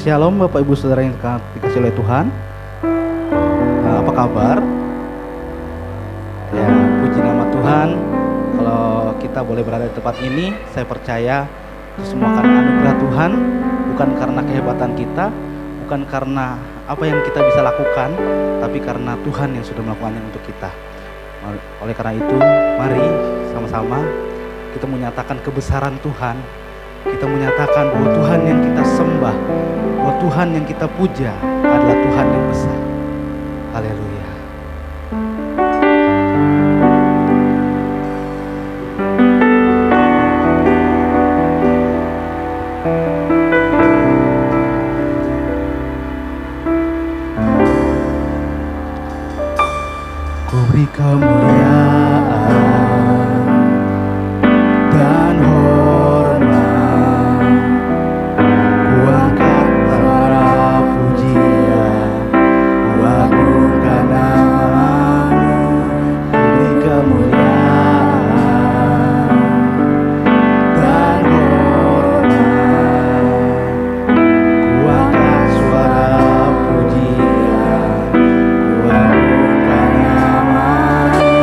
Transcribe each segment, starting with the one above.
Shalom Bapak Ibu Saudara yang dikasihi oleh Tuhan. Apa kabar? Ya, puji nama Tuhan. Kalau kita boleh berada di tempat ini, saya percaya itu semua karena anugerah Tuhan, bukan karena kehebatan kita, bukan karena apa yang kita bisa lakukan, tapi karena Tuhan yang sudah melakukannya untuk kita. Oleh karena itu, mari sama-sama kita menyatakan kebesaran Tuhan. Kita menyatakan bahwa Tuhan yang kita sembah, bahwa Tuhan yang kita puja adalah Tuhan yang besar. Haleluya. Ku beri kemuliaan dan hormat, ku angkat para pujian, ku agungkan nama-Mu. Ku beri kemuliaan dan hormat, ku angkat suara pujian, ku agungkan nama-Mu.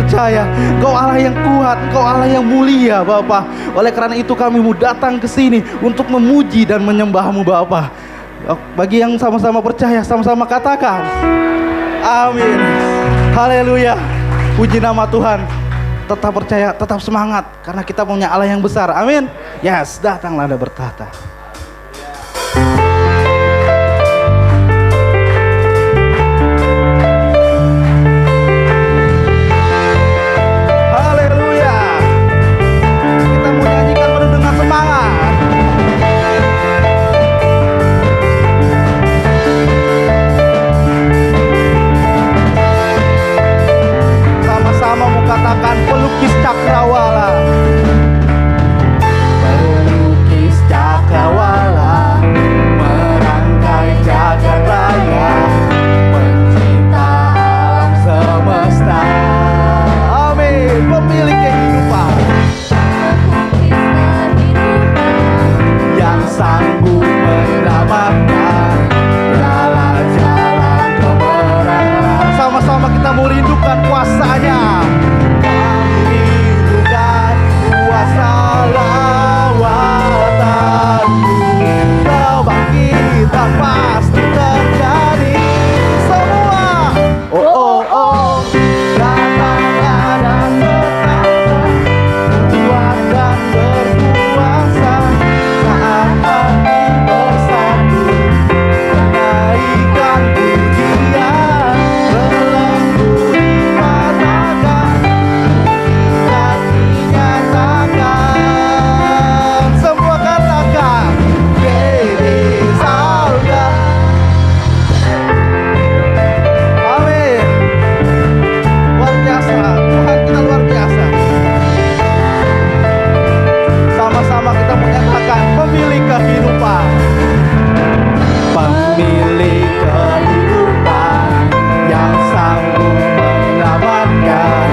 percaya Engkau Allah yang kuat, Engkau Allah yang mulia Bapa. Oleh karena itu kami mau datang ke sini untuk memuji dan menyembah-Mu Bapa. Bagi yang sama-sama percaya, sama-sama katakan amin. Haleluya. Puji nama Tuhan. Tetap percaya, tetap semangat, karena kita punya Allah yang besar. Amin. Yes, datanglah Anda bertahta. Haleluya. Kita mau nyanyikan penuh dengan semangat. Sama-sama mau katakan pelukis cakrawala. Pelukis cakrawala, merangkai jagat raya, pencipta alam semesta. Amin. Pemilik kehidupan, yang sanggup menyelamatkan jalan-jalan kebenaran. Sama-sama kita mau rindukan kuasa-Nya. Kami rindukan kuasa lawatan-Mu. Kebangkitan pasti terjadi. Semua oh oh oh, datanglah dan bertahta, kuat dan berkuasa, saat hati bersatu, menaikkan pujian, belenggu dimatakan, mujizat dinyatakan. Semua katakan Dedi Salga. Amin. Luar biasa, Tuhan kita luar biasa. Sama-sama kita menyatakan pemilik kehidupan. Pemilik kehidupan, yang sanggup menyelamatkan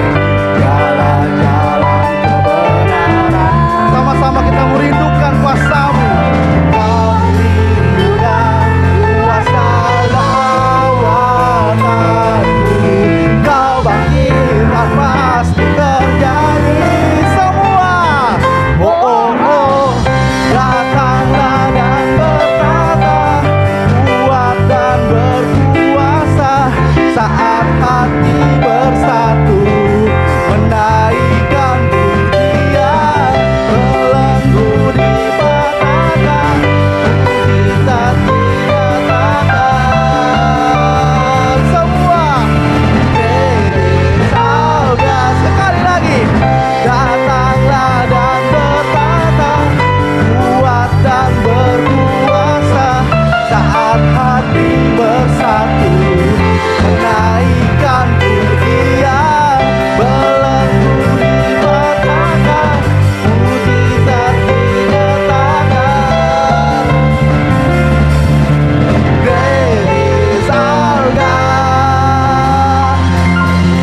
jalan-jalan kebenaran. Sama-sama kita merindukan kuasa-Mu. Kami rindukan kuasa lawatan-Mu. Kebangkitan pasti terjadi. Semua oh oh oh, datanglah dan bertahta, kuat dan berkuasa, saat hati bersatu, menaikkan pujian, belenggu dipatahkan, mujizat dinyatakan. Semua Dedi Salga. Sekali lagi, datanglah dan bertahta, kuat dan berkuasa, saat hati bersatu, menaikkan pujian, belenggu dipatahkan, mujizat dinyatakan. Dedi Salga.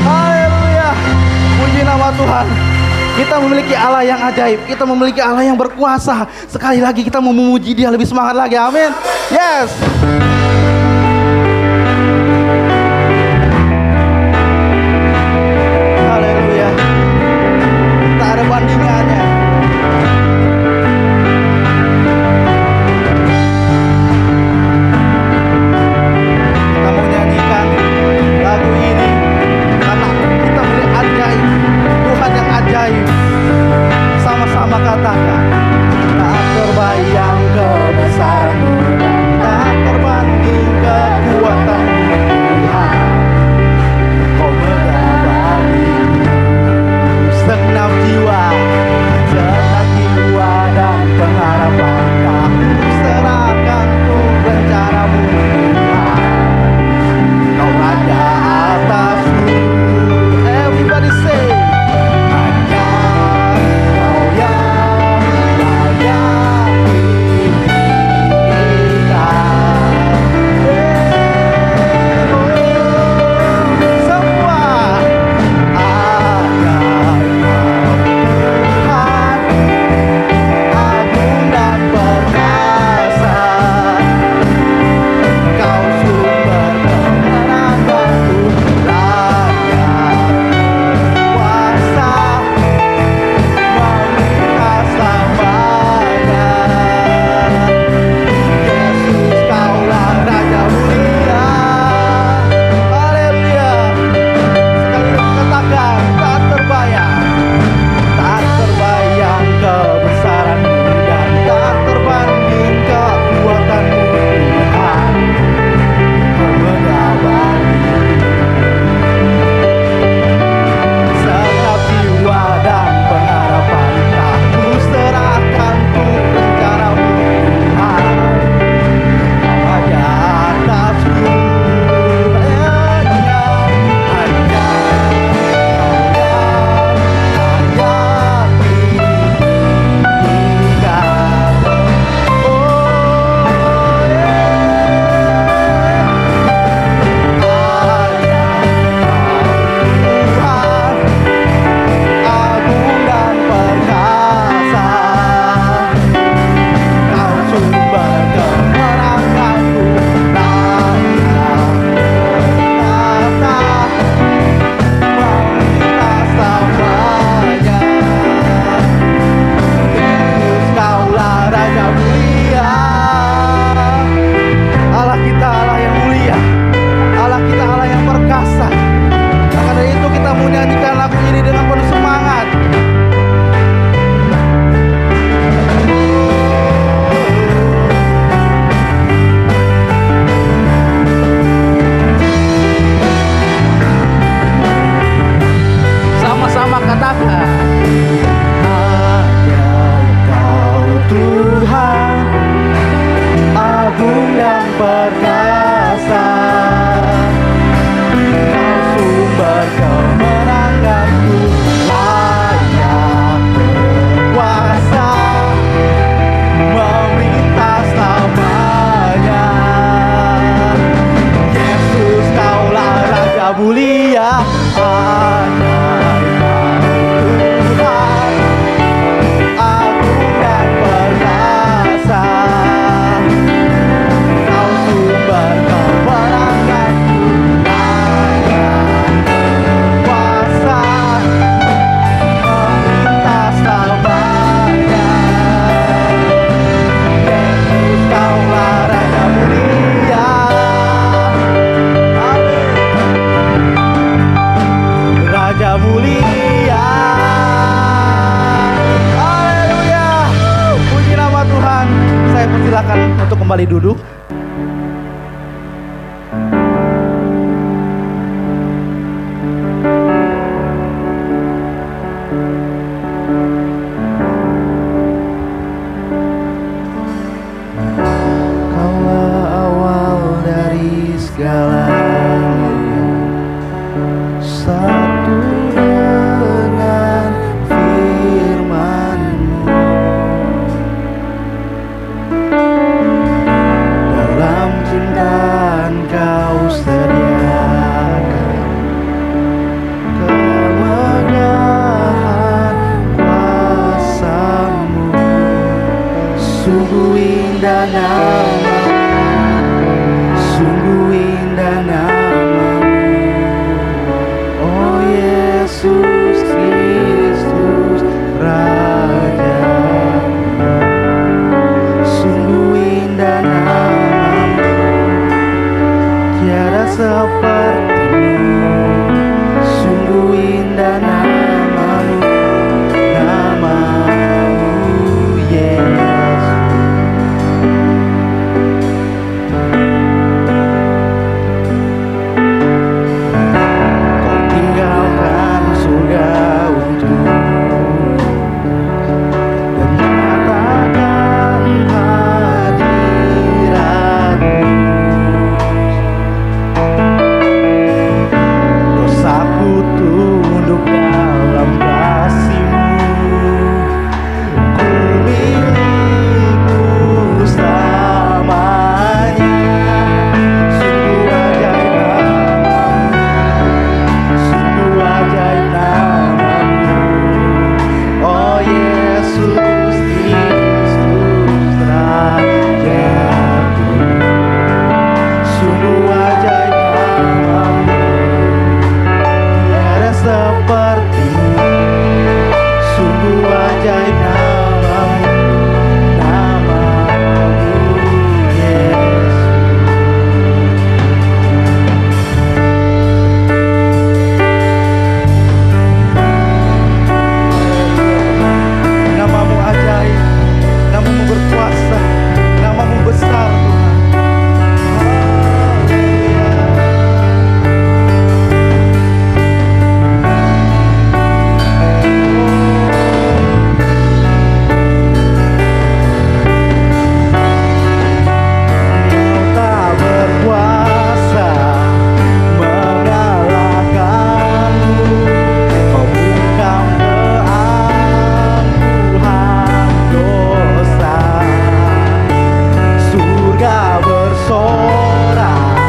Haleluya. Puji nama Tuhan. Kita memiliki Allah yang ajaib, kita memiliki Allah yang berkuasa. Sekali lagi kita mau memuji Dia lebih semangat lagi. Amin. Yes. Haleluya. Tak ada bandingannya. Kita mau nyanyikan lagu ini karena kita melihat ajaib, Tuhan yang ajaib. Sama-sama katakan, tak terbayang kebesaran-Mu, tak terbayang kembali duduk. Kaulah awal dari segalanya, satu dengan firman-Mu. Dalam cinta Engkau sediakan kemegahan kuasa-Mu. Sungguh indah nama-Mu, sungguh indah nama-Mu, oh Yesus Kristus Raja. Sungguh indah nama-Mu, tiada seperti-Mu. Sungguh indah nama-Mu, nama-Mu Yesus. Kau tinggalkan surga untuk dan menyatakan hadirat-Mu. Dosaku tunduk dalam kasih-Mu, ku milik-Mu selamanya. Sungguh ajaib nama-Mu, sungguh ajaib nama-Mu, oh Yesus Kristus Rajaku. Sungguh ajaib nama-Mu, tiada seperti-Mu. Sungguh ajaib nama-Mu, nama-Mu Yesus. Nama-Mu ajaib, nama-Mu berkuasa, nama-Mu besar Tuhan. Haleluya. Kau tak berkuasa mengalahkanku, Kau bungkam keangkuhan dosa. Surga bersorak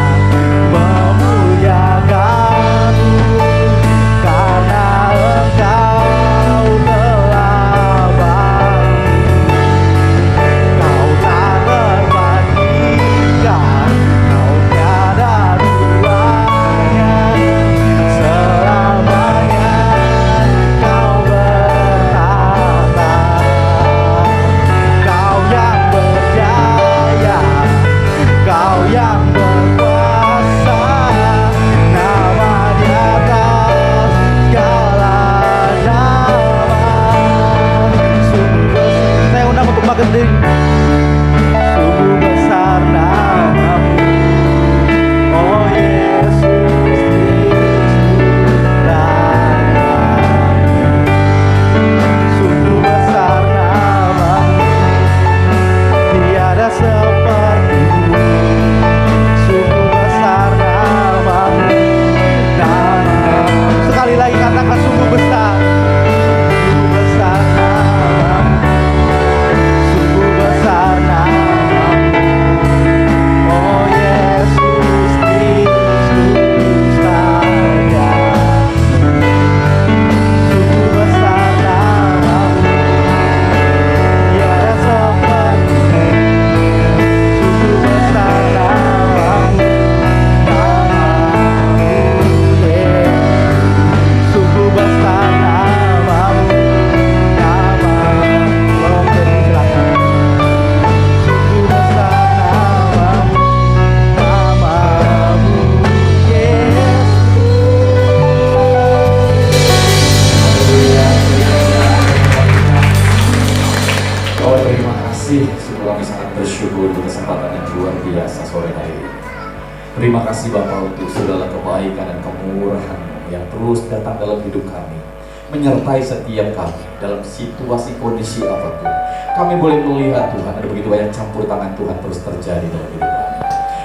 memuliakanmu, karena Engkau telah bangkit. Kau tak terbandingkan, Kau tiada duanya. Selamanya Kau bertahta, Kau yang berjaya, Kau yang berkuasa. Nama di atas segala nama. Sungguh besar, saya undang untuk bangkit berdiri. Sungguh besar nama-Mu, oh Yesus Kristus Raja. Sungguh besar nama-Mu, tiada seperti-Mu. Sungguh besar nama-Mu, nama-Mu. Sekali lagi katakan sungguh besar. Sungguh besar nama-Mu, sungguh besar nama-Mu, oh Yesus Kristus Raja. Sungguh besar nama-Mu, tiada seperti-Mu. Sungguh besar nama-Mu, nama-Mu Yesus. Sungguh besar nama-Mu, nama-Mu. Tolong berdiri silakan. Sungguh besar nama-Mu, nama-Mu Yesus. Oh terima kasih, sungguh kami sangat bersyukur bersyukur untuk kesempatan yang luar biasa sore hari ini. Terima kasih Bapa untuk segala kebaikan dan kemurahan yang terus datang dalam hidup kami, menyertai setiap kami dalam situasi kondisi apapun. Kami boleh melihat Tuhan ada begitu banyak campur tangan Tuhan terus terjadi dalam hidup kami.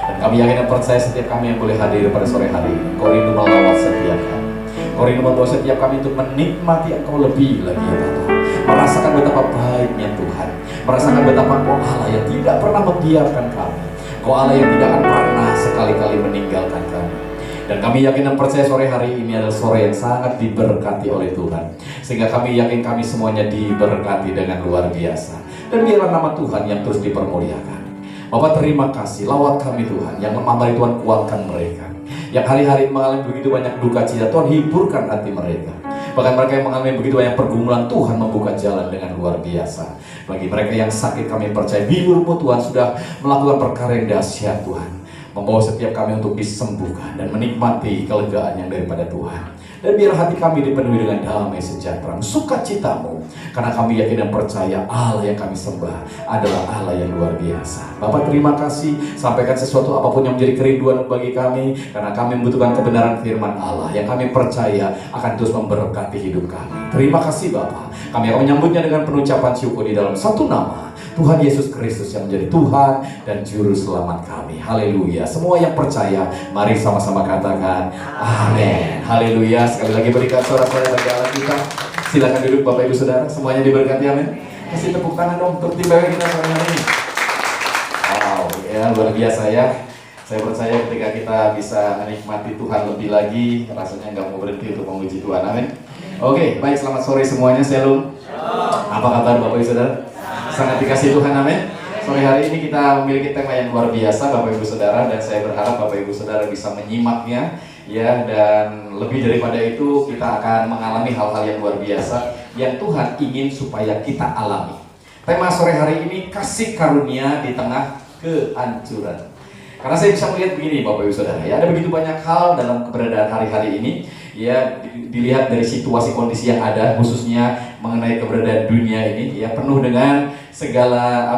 Dan kami yakin dan percaya setiap kami yang boleh hadir pada sore hari ini, Kau rindu melawat setiap kami. Kau rindu membawa setiap kami untuk menikmati Engkau lebih lagi ya Bapa. Merasakan betapa baiknya Tuhan, merasakan betapa Kau Allah yang tidak pernah membiarkan kami, Kau Allah yang tidak akan pernah sekali-kali meninggalkan kami. Dan kami yakin dan percaya sore hari ini adalah sore yang sangat diberkati oleh Tuhan, sehingga kami yakin kami semuanya diberkati dengan luar biasa. Dan biarlah nama Tuhan yang terus dipermuliakan. Bapak terima kasih, lawat kami Tuhan, yang lemah mari Tuhan kuatkan mereka, yang hari-hari mengalami begitu banyak duka cita, Tuhan hiburkan hati mereka. Bahkan mereka yang mengalami begitu banyak pergumulan, Tuhan membuka jalan dengan luar biasa. Bagi mereka yang sakit, kami percaya bilur-Mu Tuhan sudah melakukan perkara yang dahsyat Tuhan, membawa setiap kami untuk disembuhkan dan menikmati kelegaan yang daripada Tuhan. Dan biar hati kami dipenuhi dengan damai sejahtera, sukacita-Mu, karena kami yakin dan percaya Allah yang kami sembah adalah Allah yang luar biasa. Bapak terima kasih, sampaikan sesuatu apapun yang menjadi kerinduan bagi kami, karena kami membutuhkan kebenaran firman Allah yang kami percaya akan terus memberkati hidup kami. Terima kasih Bapak, kami akan menyambutnya dengan penucapan syukur di dalam satu nama, Tuhan Yesus Kristus yang menjadi Tuhan dan Juru Selamat kami. Haleluya. Semua yang percaya, mari sama-sama katakan amin. Haleluya. Sekali lagi berikan sorak-sorai bagi Allah kita. Silakan duduk Bapak Ibu Saudara, semuanya diberkati amin. Kasih tepuk tangan dong untuk tim BW kita sore hari ini. Wow, ya luar biasa ya. Saya percaya ketika kita bisa menikmati Tuhan lebih lagi, rasanya nggak mau berhenti untuk memuji Tuhan. Amin. Oke, baik, selamat sore semuanya. Shalom. Apa kabar Bapak Ibu Saudara? Sangat dikasih Tuhan, amin. Sore hari ini kita memiliki tema yang luar biasa Bapak Ibu Saudara, dan saya berharap Bapak Ibu Saudara bisa menyimaknya ya, dan lebih daripada itu kita akan mengalami hal-hal yang luar biasa yang Tuhan ingin supaya kita alami. Tema sore hari ini kasih karunia di tengah kehancuran. Karena saya bisa melihat begini Bapak Ibu Saudara ya, ada begitu banyak hal dalam keberadaan hari-hari ini ya, dilihat dari situasi kondisi yang ada, khususnya mengenai keberadaan dunia ini ya, penuh dengan segala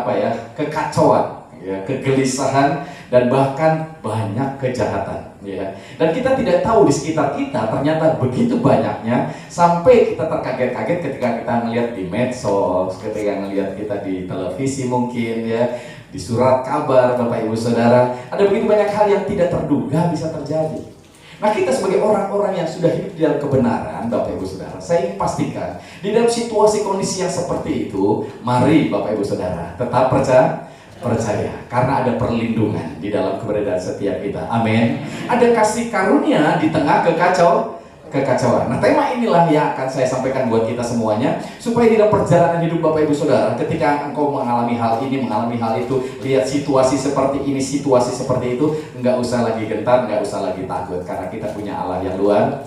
kekacauan ya, kegelisahan, dan bahkan banyak kejahatan ya. Dan kita tidak tahu di sekitar kita ternyata begitu banyaknya, sampai kita terkaget-kaget ketika kita melihat di medsos, ketika melihat kita di televisi mungkin ya, di surat kabar Bapak Ibu Saudara, ada begitu banyak hal yang tidak terduga bisa terjadi. Nah, kita sebagai orang-orang yang sudah hidup di dalam kebenaran Bapak Ibu Saudara, saya ingin pastikan di dalam situasi kondisi yang seperti itu, mari Bapak Ibu Saudara tetap percaya, karena ada perlindungan di dalam keberadaan setiap kita. Amin. Ada kasih karunia di tengah kekacauan. Nah, tema inilah yang akan saya sampaikan buat kita semuanya, supaya di dalam perjalanan hidup Bapak Ibu Saudara, ketika engkau mengalami hal ini, mengalami hal itu, lihat situasi seperti ini, situasi seperti itu, nggak usah lagi gentar, nggak usah lagi takut, karena kita punya Allah yang luar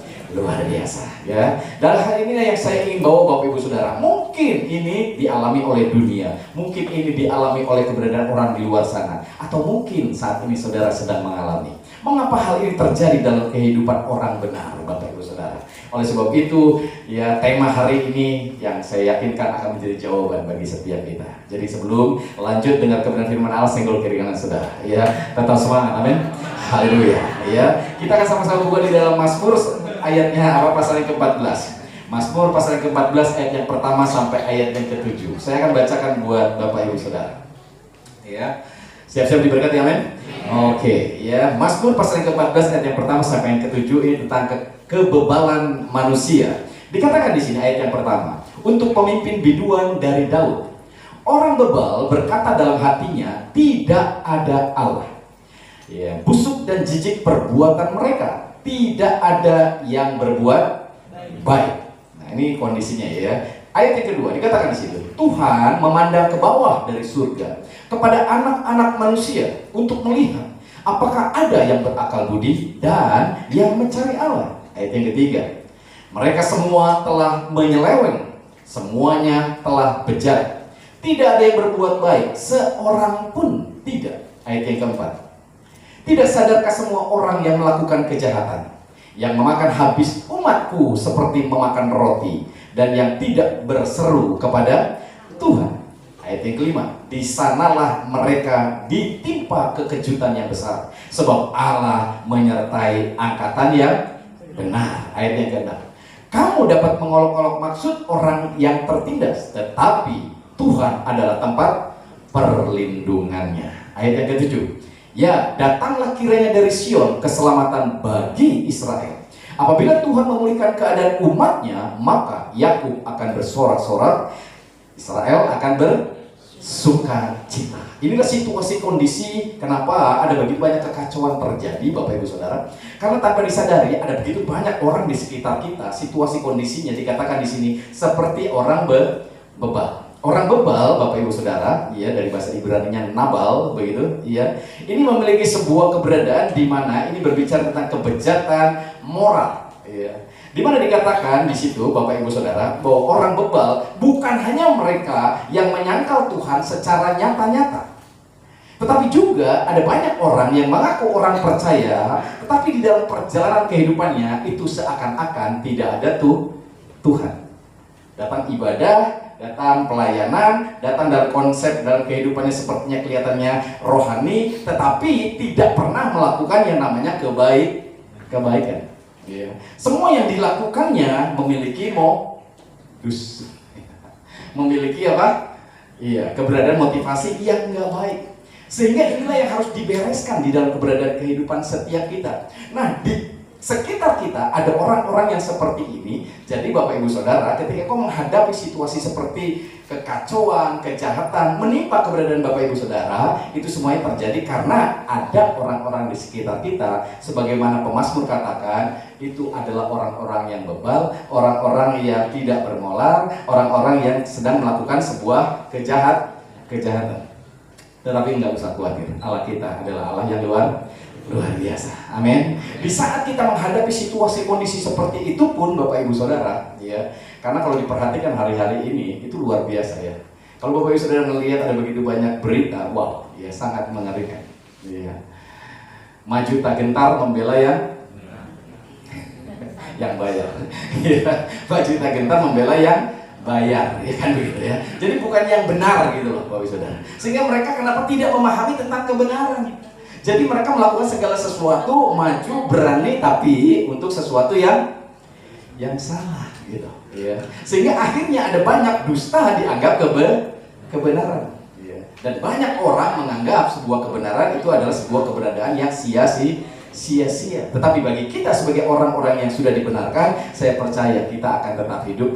biasa ya. Dan hal ini yang saya ingin bawa Bapak Ibu Saudara. Mungkin ini dialami oleh dunia, mungkin ini dialami oleh keberadaan orang di luar sana, atau mungkin saat ini saudara sedang mengalami. Mengapa hal ini terjadi dalam kehidupan orang benar Bapak Ibu Saudara? Oleh sebab itu ya, tema hari ini yang saya yakinkan akan menjadi jawaban bagi setiap kita. Jadi sebelum lanjut dengan kebenaran firman Allah, senggol kiri kanan saudara ya, tetap semangat, amin. Haleluya ya. Kita akan sama-sama buka di dalam Mazmur ayatnya pasal yang ke-14. Mazmur pasal yang ke-14 ayat yang pertama sampai ayat yang ke-7. Saya akan bacakan buat Bapak Ibu Saudara ya. Siap-siap diberkati, amin. Oke ya, Mazmur pasal yang ke-14 ayat yang pertama sampai yang ke-7 ini tentang kebebalan manusia. Dikatakan di sini ayat yang pertama, untuk pemimpin biduan dari Daud. Orang bebal berkata dalam hatinya, tidak ada Allah. Ya, busuk dan jijik perbuatan mereka, tidak ada yang berbuat baik. Nah, ini kondisinya ya. Ayat yang kedua dikatakan di situ, Tuhan memandang ke bawah dari surga kepada anak-anak manusia untuk melihat apakah ada yang berakal budi dan yang mencari Allah. Ayat yang ketiga, mereka semua telah menyeleweng, semuanya telah bejat, tidak ada yang berbuat baik, seorang pun tidak. Ayat yang keempat, tidak sadarkah semua orang yang melakukan kejahatan, yang memakan habis umatku seperti memakan roti, dan yang tidak berseru kepada Tuhan. Ayat yang kelima, di sanalah mereka ditimpa kekejutan yang besar, sebab Allah menyertai angkatan yang benar. Ayat yang keenam, kamu dapat mengolok-olok maksud orang yang tertindas, tetapi Tuhan adalah tempat perlindungannya. Ayat yang ketujuh, ya datanglah kiranya dari Sion keselamatan bagi Israel. Apabila Tuhan memulihkan keadaan umatnya, maka Yakub akan bersorak-sorak, Israel akan bersuka cita. Inilah situasi kondisi kenapa ada begitu banyak kekacauan terjadi, Bapak Ibu Saudara. Karena tanpa disadari ada begitu banyak orang di sekitar kita, situasi kondisinya dikatakan di sini seperti orang bebal. Orang bebal, Bapak Ibu Saudara, ya dari bahasa Ibrani-nya Nabal, begitu, ya. Ini memiliki sebuah keberadaan di mana ini berbicara tentang kebejatan moral, ya. Di mana dikatakan di situ, Bapak Ibu Saudara, bahwa orang bebal bukan hanya mereka yang menyangkal Tuhan secara nyata-nyata, tetapi juga ada banyak orang yang mengaku orang percaya, tetapi di dalam perjalanan kehidupannya itu seakan-akan tidak ada Tuhan. Datang ibadah, datang pelayanan, datang dalam konsep dalam kehidupannya sepertinya kelihatannya rohani, tetapi tidak pernah melakukan yang namanya kebaikan. Ya. Semua yang dilakukannya memiliki modus, memiliki apa? Iya, keberadaan motivasi yang nggak baik. Sehingga inilah yang harus dibereskan di dalam keberadaan kehidupan setiap kita. Nah, di sekitar kita ada orang-orang yang seperti ini. Jadi Bapak Ibu Saudara, ketika kau menghadapi situasi seperti kekacauan, kejahatan menimpa keberadaan Bapak Ibu Saudara, itu semuanya terjadi karena ada orang-orang di sekitar kita. Sebagaimana pemazmur katakan, itu adalah orang-orang yang bebal, orang-orang yang tidak bermoral, orang-orang yang sedang melakukan sebuah kejahatan. Tetapi nggak usah khawatir, Allah kita adalah Allah yang luar biasa. Amin. Di saat kita menghadapi situasi kondisi seperti itu pun Bapak Ibu Saudara, ya. Karena kalau diperhatikan hari-hari ini itu luar biasa ya. Kalau Bapak Ibu Saudara melihat ada begitu banyak berita, wow, ya sangat mengerikan. Ya. Maju tak gentar membela yang bayar. Ya. Maju tak gentar membela yang bayar, ya kan begitu ya. Jadi bukan yang benar gitu loh Bapak Ibu Saudara. Sehingga mereka kenapa tidak memahami tentang kebenaran? Jadi mereka melakukan segala sesuatu, maju, berani, tapi untuk sesuatu yang salah, gitu. Ya. Sehingga akhirnya ada banyak dusta dianggap kebenaran. Ya. Dan banyak orang menganggap sebuah kebenaran itu adalah sebuah keberadaan yang sia-sia. Tetapi bagi kita sebagai orang-orang yang sudah dibenarkan, saya percaya kita akan tetap hidup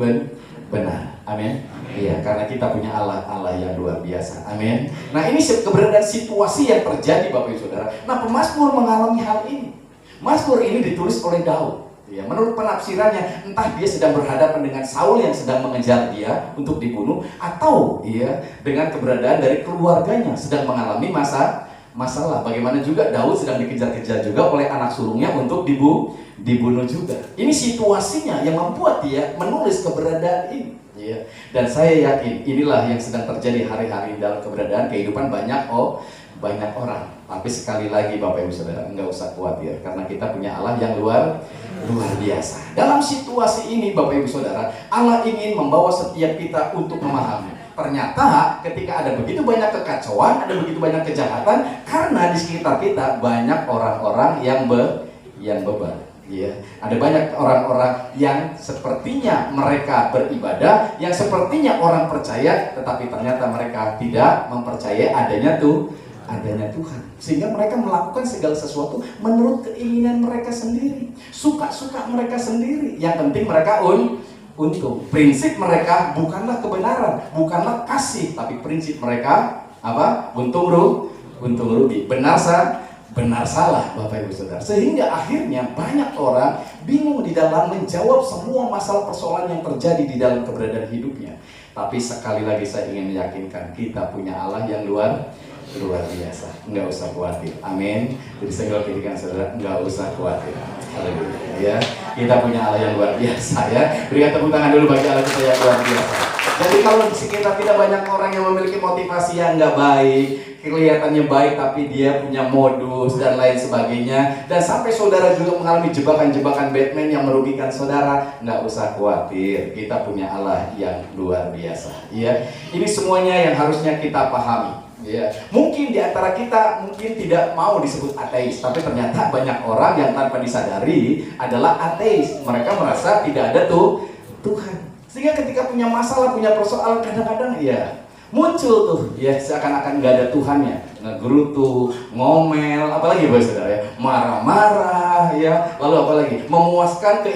benar. Amin. Iya, karena kita punya Allah yang luar biasa. Amin. Nah, ini keberadaan situasi yang terjadi Bapak Ibu Saudara. Nah, pemazmur mengalami hal ini. Mazmur ini ditulis oleh Daud. Ya, menurut penafsirannya, entah dia sedang berhadapan dengan Saul yang sedang mengejar dia untuk dibunuh, atau ya dengan keberadaan dari keluarganya sedang mengalami masalah. Bagaimana juga Daud sedang dikejar-kejar juga oleh anak sulungnya untuk dibunuh juga. Ini situasinya yang membuat dia menulis keberadaan ini. Ya. Dan saya yakin inilah yang sedang terjadi hari-hari dalam keberadaan kehidupan banyak orang. Tapi sekali lagi Bapak Ibu Saudara, enggak usah khawatir karena kita punya Allah yang luar biasa. Dalam situasi ini Bapak Ibu Saudara, Allah ingin membawa setiap kita untuk memahami. Ternyata ketika ada begitu banyak kekacauan, ada begitu banyak kejahatan, karena di sekitar kita banyak orang-orang yang bebal. Ya, ada banyak orang-orang yang sepertinya mereka beribadah, yang sepertinya orang percaya, tetapi ternyata mereka tidak mempercayai adanya Tuhan. Sehingga mereka melakukan segala sesuatu menurut keinginan mereka sendiri, suka-suka mereka sendiri. Yang penting mereka untung. Prinsip mereka bukanlah kebenaran, bukanlah kasih, tapi prinsip mereka apa? Untung rugi. Benar salah Bapak Ibu Saudara. Sehingga akhirnya banyak orang bingung di dalam menjawab semua masalah persoalan yang terjadi di dalam keberadaan hidupnya. Tapi sekali lagi saya ingin meyakinkan kita punya Allah yang luar biasa. Enggak usah khawatir. Amin. Jadi saya ingin saudara, enggak usah khawatir. Haleluya. Ya, kita punya Allah yang luar biasa ya. Berikan tepuk tangan dulu bagi Allah kita yang luar biasa. Jadi kalau di sekitar kita banyak orang yang memiliki motivasi yang enggak baik, kelihatannya baik tapi dia punya modus dan lain sebagainya. Dan sampai saudara juga mengalami jebakan-jebakan Batman yang merugikan saudara. Nggak usah khawatir, kita punya Allah yang luar biasa. Ya, ini semuanya yang harusnya kita pahami. Ya, mungkin di antara kita mungkin tidak mau disebut ateis, tapi ternyata banyak orang yang tanpa disadari adalah ateis. Mereka merasa tidak ada Tuhan. Sehingga ketika punya masalah, punya persoalan, kadang-kadang ya muncul tuh ya seakan-akan nggak ada Tuhannya, ngegerutu, ngomel, apalagi saudara ya, marah-marah ya, lalu apalagi memuaskan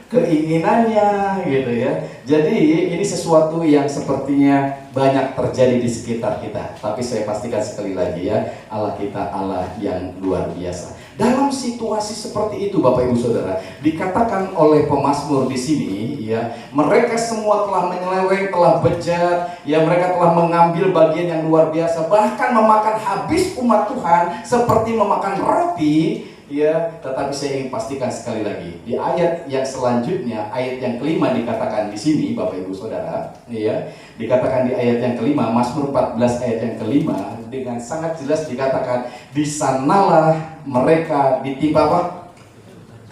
keinginannya gitu ya. Jadi ini sesuatu yang sepertinya banyak terjadi di sekitar kita. Tapi saya pastikan sekali lagi ya, Allah kita Allah yang luar biasa. Dalam situasi seperti itu Bapak Ibu Saudara, dikatakan oleh pemazmur di sini ya, mereka semua telah menyeleweng, telah bejat, ya mereka telah mengambil bagian yang luar biasa, bahkan memakan habis umat Tuhan seperti memakan roti. Ya, tetapi saya ingin pastikan sekali lagi di ayat yang selanjutnya, ayat yang kelima dikatakan di sini, Bapak Ibu Saudara, ya, dikatakan di ayat yang kelima, Mazmur 14 ayat yang kelima, dengan sangat jelas dikatakan, di sanalah mereka ditimpa apa?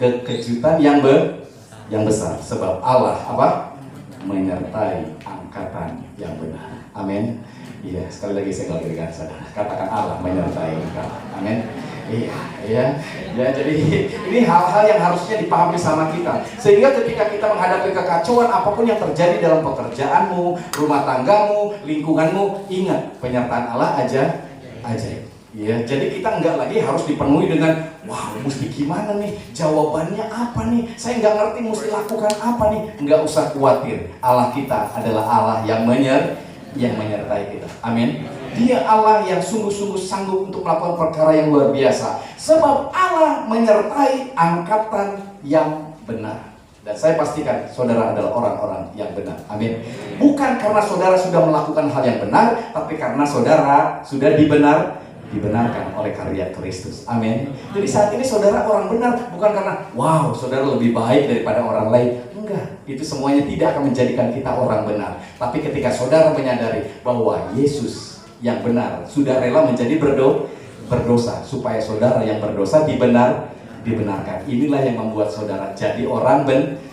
Kekejutan yang besar, sebab Allah apa? Menyertai angkatan yang benar. Amin. Iya, sekali lagi saya dengan saudara, katakan Allah menyertai engkau. Amin. Iya, jadi ini hal-hal yang harusnya dipahami sama kita. Sehingga ketika kita menghadapi kekacauan apapun yang terjadi dalam pekerjaanmu, rumah tanggamu, lingkunganmu, ingat penyertaan Allah aja. Ya, jadi kita nggak lagi harus dipenuhi dengan wah, mesti gimana nih, jawabannya apa nih, saya nggak ngerti mesti lakukan apa nih. Nggak usah khawatir, Allah kita adalah Allah yang menyertai kita. Amin. Dia Allah yang sungguh-sungguh sanggup untuk melakukan perkara yang luar biasa. Sebab Allah menyertai angkatan yang benar. Dan saya pastikan saudara adalah orang-orang yang benar. Amin. Bukan karena saudara sudah melakukan hal yang benar, tapi karena saudara sudah dibenarkan oleh karya Kristus. Amin. Jadi saat ini saudara orang benar, bukan karena wow, saudara lebih baik daripada orang lain. Enggak, itu semuanya tidak akan menjadikan kita orang benar. Tapi ketika saudara menyadari bahwa Yesus yang benar sudah rela menjadi berdosa supaya saudara yang berdosa dibenarkan. Inilah yang membuat saudara jadi orang benar.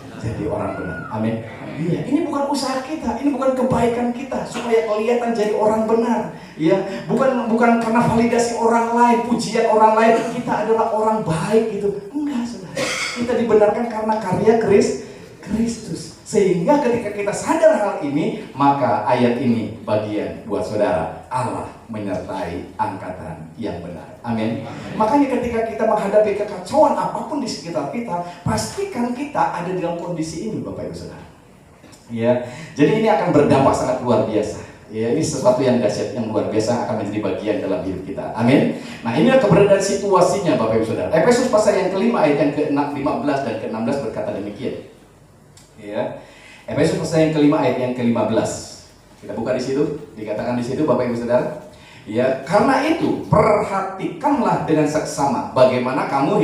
Amin. Iya, ini bukan usaha kita, ini bukan kebaikan kita supaya kelihatan jadi orang benar. Ya, bukan karena validasi orang lain, pujian orang lain, kita adalah orang baik gitu. Enggak, saudara. Kita dibenarkan karena karya Kristus. Sehingga ketika kita sadar hal ini, maka ayat ini bagian buat saudara. Allah menyertai angkatan yang benar. Amin. Makanya ketika kita menghadapi kekacauan apapun di sekitar kita, pastikan kita ada dalam kondisi ini, Bapak Ibu Saudara. Ya, jadi ini akan berdampak sangat luar biasa. Ya, ini sesuatu yang dahsyat, yang luar biasa akan menjadi bagian dalam hidup kita. Amin. Nah, inilah keberadaan situasinya, Bapak Ibu Saudara. Efesus pasal yang kelima ayat yang ke-15 dan ke-16 berkata demikian. Ya, Efesus pasal yang kelima ayat yang ke-15. Kita buka di situ, dikatakan di situ Bapak Ibu Saudara. Ya, karena itu perhatikanlah dengan seksama bagaimana kamu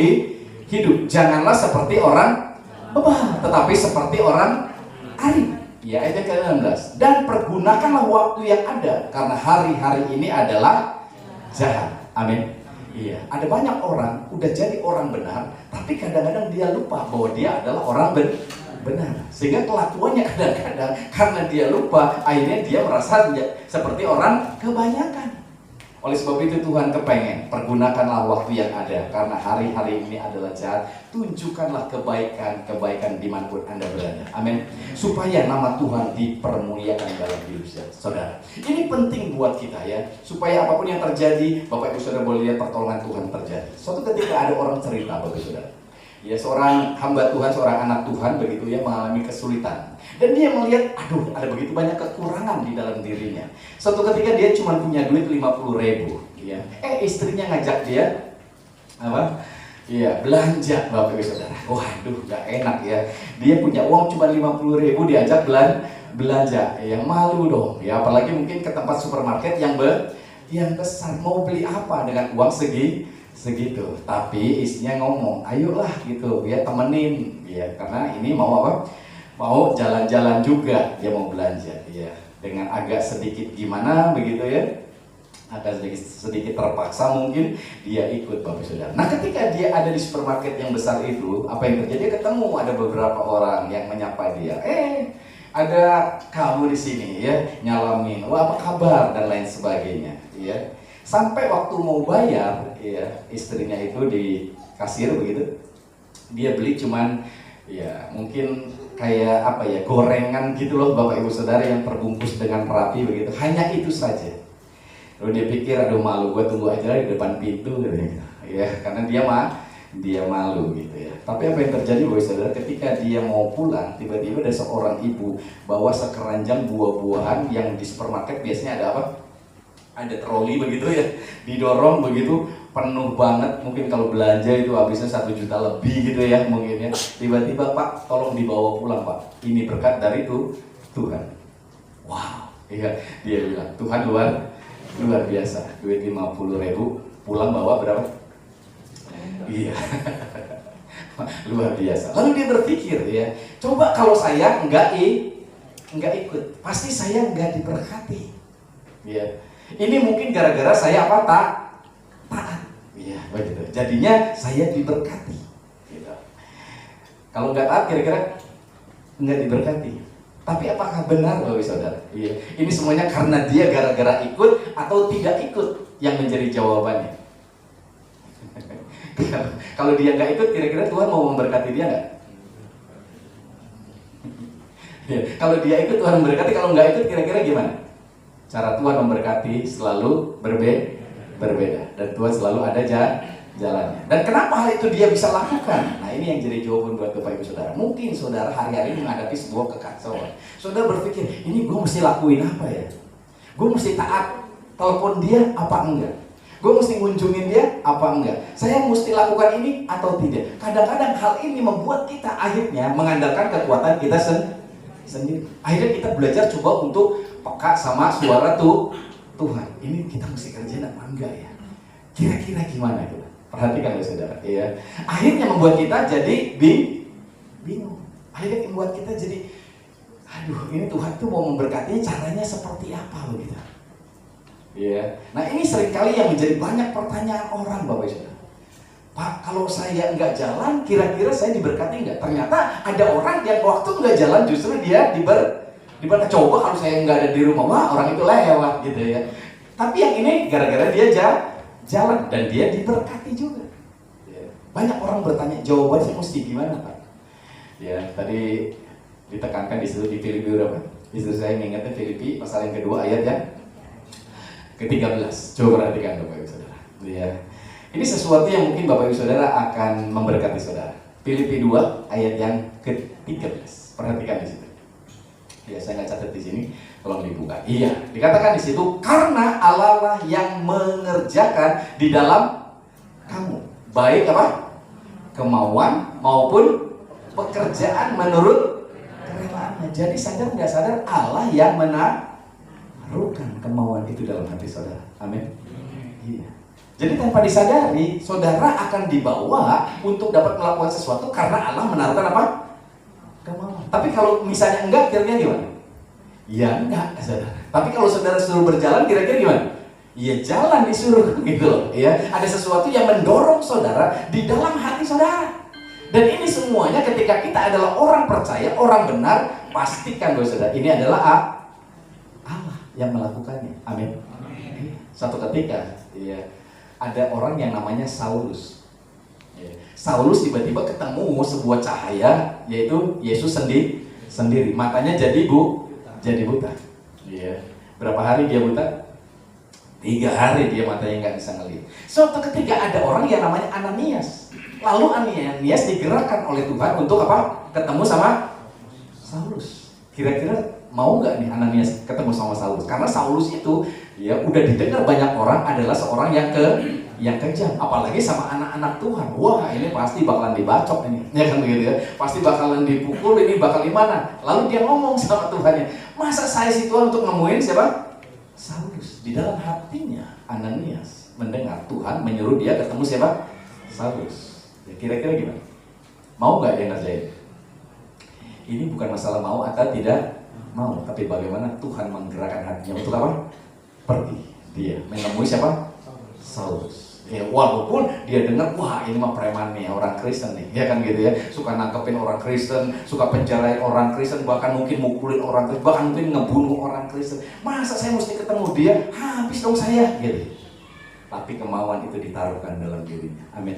hidup. Janganlah seperti orang bebal, tetapi seperti orang arif. Ya, ayat yang ke-16. Dan pergunakanlah waktu yang ada, karena hari-hari ini adalah jahat. Amin. Iya, ada banyak orang udah jadi orang benar, tapi kadang-kadang dia lupa bahwa dia adalah orang benar. Sehingga kelakuannya kadang-kadang karena dia lupa, akhirnya dia merasa seperti orang kebanyakan. Oleh sebab itu Tuhan kepengen, pergunakanlah waktu yang ada, karena hari-hari ini adalah jahat. Tunjukkanlah kebaikan dimanapun Anda berada. Amin. Supaya nama Tuhan dipermuliakan dalam hidup saudara. Ini penting buat kita ya, supaya apapun yang terjadi, Bapak Ibu Saudara boleh lihat pertolongan Tuhan terjadi. Suatu ketika ada orang cerita, Bapak Ibu Saudara, ya, seorang hamba Tuhan, seorang anak Tuhan begitu ya, mengalami kesulitan. Dan dia melihat, aduh, ada begitu banyak kekurangan di dalam dirinya. Suatu ketika dia cuma punya duit 50.000 ya. Istrinya ngajak dia apa? Iya, belanja, Bapak Ibu Saudara. Waduh, gak enak ya. Dia punya uang cuma 50.000, diajak belanja. Yang malu dong. Ya, apalagi mungkin ke tempat supermarket yang besar. Mau beli apa dengan uang segitu. Tapi istrinya ngomong, ayolah gitu ya, temenin ya, karena ini mau apa? Mau jalan-jalan juga, dia mau belanja ya, dengan agak sedikit gimana begitu ya. Akan sedikit terpaksa mungkin dia ikut Bapak Saudara. Nah ketika dia ada di supermarket yang besar itu, apa yang terjadi? Dia ketemu ada beberapa orang yang menyapa dia. Ada kamu di sini ya, nyalamin, wah apa kabar dan lain sebagainya ya. Sampai waktu mau bayar ya, istrinya itu di kasir begitu, dia beli cuman ya mungkin kayak apa ya, gorengan gitu loh Bapak Ibu Saudara, yang terbungkus dengan rapi begitu, hanya itu saja. Lalu dia pikir, aduh malu, gue tunggu aja di depan pintu gitu ya, karena dia malu gitu ya. Tapi apa yang terjadi Bapak Saudara, ketika dia mau pulang, tiba-tiba ada seorang ibu bawa sekeranjang buah-buahan yang di supermarket biasanya ada apa? Ada troli begitu ya, didorong begitu, penuh banget. Mungkin kalau belanja itu habisnya 1 juta lebih gitu ya mungkin ya. Tiba-tiba, Pak, tolong dibawa pulang Pak, ini berkat dari Tuhan. Wow, iya, dia bilang, Tuhan luar biasa, duit 50.000, pulang bawa berapa? Iya. Luar biasa. Lalu dia berpikir ya, coba kalau saya enggak ikut, pasti saya enggak diberkati. Ya. Ini mungkin gara-gara saya apa? Taat. Iya, begitu. Jadinya saya diberkati. Gitu. Kalau enggak taat, kira-kira enggak diberkati. Tapi apakah benar Bapak Saudara? Iya. Ini semuanya karena dia gara-gara ikut atau tidak ikut yang menjadi jawabannya. Kalau dia nggak ikut, kira-kira Tuhan mau memberkati dia nggak? Ya, kalau dia ikut Tuhan memberkati, kalau nggak ikut kira-kira gimana? Cara Tuhan memberkati selalu berbeda, dan Tuhan selalu ada jalannya. Dan kenapa hal itu dia bisa lakukan? Nah ini yang jadi jawaban buat Bapak Ibu Saudara. Mungkin Saudara hari-hari menghadapi sebuah kekacauan. Saudara berpikir, ini gue mesti lakuin apa ya? Gue mesti taat, telepon dia apa enggak? Gue mesti ngunjungin dia apa enggak? Saya mesti lakukan ini atau tidak? Kadang-kadang hal ini membuat kita akhirnya mengandalkan kekuatan kita sendiri. Akhirnya kita belajar coba untuk peka sama suara Tuhan. Ini kita mesti kerjain apa enggak ya? Kira-kira gimana gitu? Perhatikan ya saudara, ya. Akhirnya membuat kita jadi bingung. Akhirnya membuat kita jadi, aduh, ini Tuhan tuh mau memberkatinya, caranya seperti apa begitu? Ya. Nah ini seringkali yang menjadi banyak pertanyaan orang Bapak Saudara. Pak, kalau saya nggak jalan, kira-kira saya diberkati nggak? Ternyata ada orang yang waktu nggak jalan justru dia diberkati. Coba kalau saya nggak ada di rumah, wah orang itu lewat gitu ya. Tapi yang ini gara-gara dia jalan dan dia diberkati juga. Ya. Banyak orang bertanya, jawabannya mesti gimana Pak? Ya, tadi ditekankan di situ di Filipi berapa? Istri saya mengingatkan Filipi pasal yang kedua ayat yang ke-13. Coba perhatikan Bapak Ibu Saudara. Ya. Ini sesuatu yang mungkin Bapak Ibu Saudara akan memberkati Saudara. Filipi 2 ayat yang ke-13. Perhatikan di situ. Ya, saya nggak catat di sini. Tolong dibuka. Iya, dikatakan di situ, karena Allah lah yang mengerjakan di dalam kamu, baik apa? Kemauan maupun pekerjaan menurut kerelaannya. Jadi sadar nggak sadar Allah yang menaruhkan kemauan itu dalam hati saudara. Amin. Iya. Jadi tanpa disadari, saudara akan dibawa untuk dapat melakukan sesuatu karena Allah menaruhkan apa? Kemauan. Tapi kalau misalnya enggak, kira-kira gimana? Ya enggak, saudara. Tapi kalau saudara suruh berjalan, kira-kira gimana? Ya jalan disuruh gitu loh. Ya, ada sesuatu yang mendorong saudara di dalam hati saudara. Dan ini semuanya ketika kita adalah orang percaya, orang benar, pastikan bahwa saudara ini adalah Allah yang melakukannya. Amin. Satu ketika, ya, ada orang yang namanya Saulus. Ya. Saulus tiba-tiba ketemu sebuah cahaya, yaitu Yesus sendiri. Matanya jadi buta. Ya. Berapa hari dia buta? 3 hari dia matanya nggak bisa ngelihat. Suatu ketika ada orang yang namanya Ananias. Lalu Ananias digerakkan oleh Tuhan untuk apa? Ketemu sama Saulus. Kira-kira mau nggak nih Ananias ketemu sama Saulus? Karena Saulus itu ya udah didengar banyak orang adalah seorang yang kejam, apalagi sama anak-anak Tuhan. Wah, ini pasti bakalan dibacok ini, ya kan begitu ya? Pasti bakalan dipukul, ini bakal gimana? Lalu dia ngomong sama Tuhannya, masa saya sih Tuhan untuk nemuin siapa? Saulus. Di dalam hatinya Ananias mendengar Tuhan menyuruh dia ketemu siapa? Saulus. Ya, kira-kira gimana? Mau nggak dia ngerjain? Ini bukan masalah mau atau tidak mau, tapi bagaimana Tuhan menggerakkan hatinya untuk apa? Pergi. Dia menemui siapa? Saulus. Ya, walaupun dia dengar, wah ini mah preman nih, orang Kristen nih, ya kan gitu ya, suka nangkepin orang Kristen, suka penjarain orang Kristen, bahkan mungkin mukulin orang Kristen, bahkan mungkin ngebunuh orang Kristen. Masa saya mesti ketemu dia? Habis dong saya, gitu. Tapi kemauan itu ditaruhkan dalam dirinya. Amin.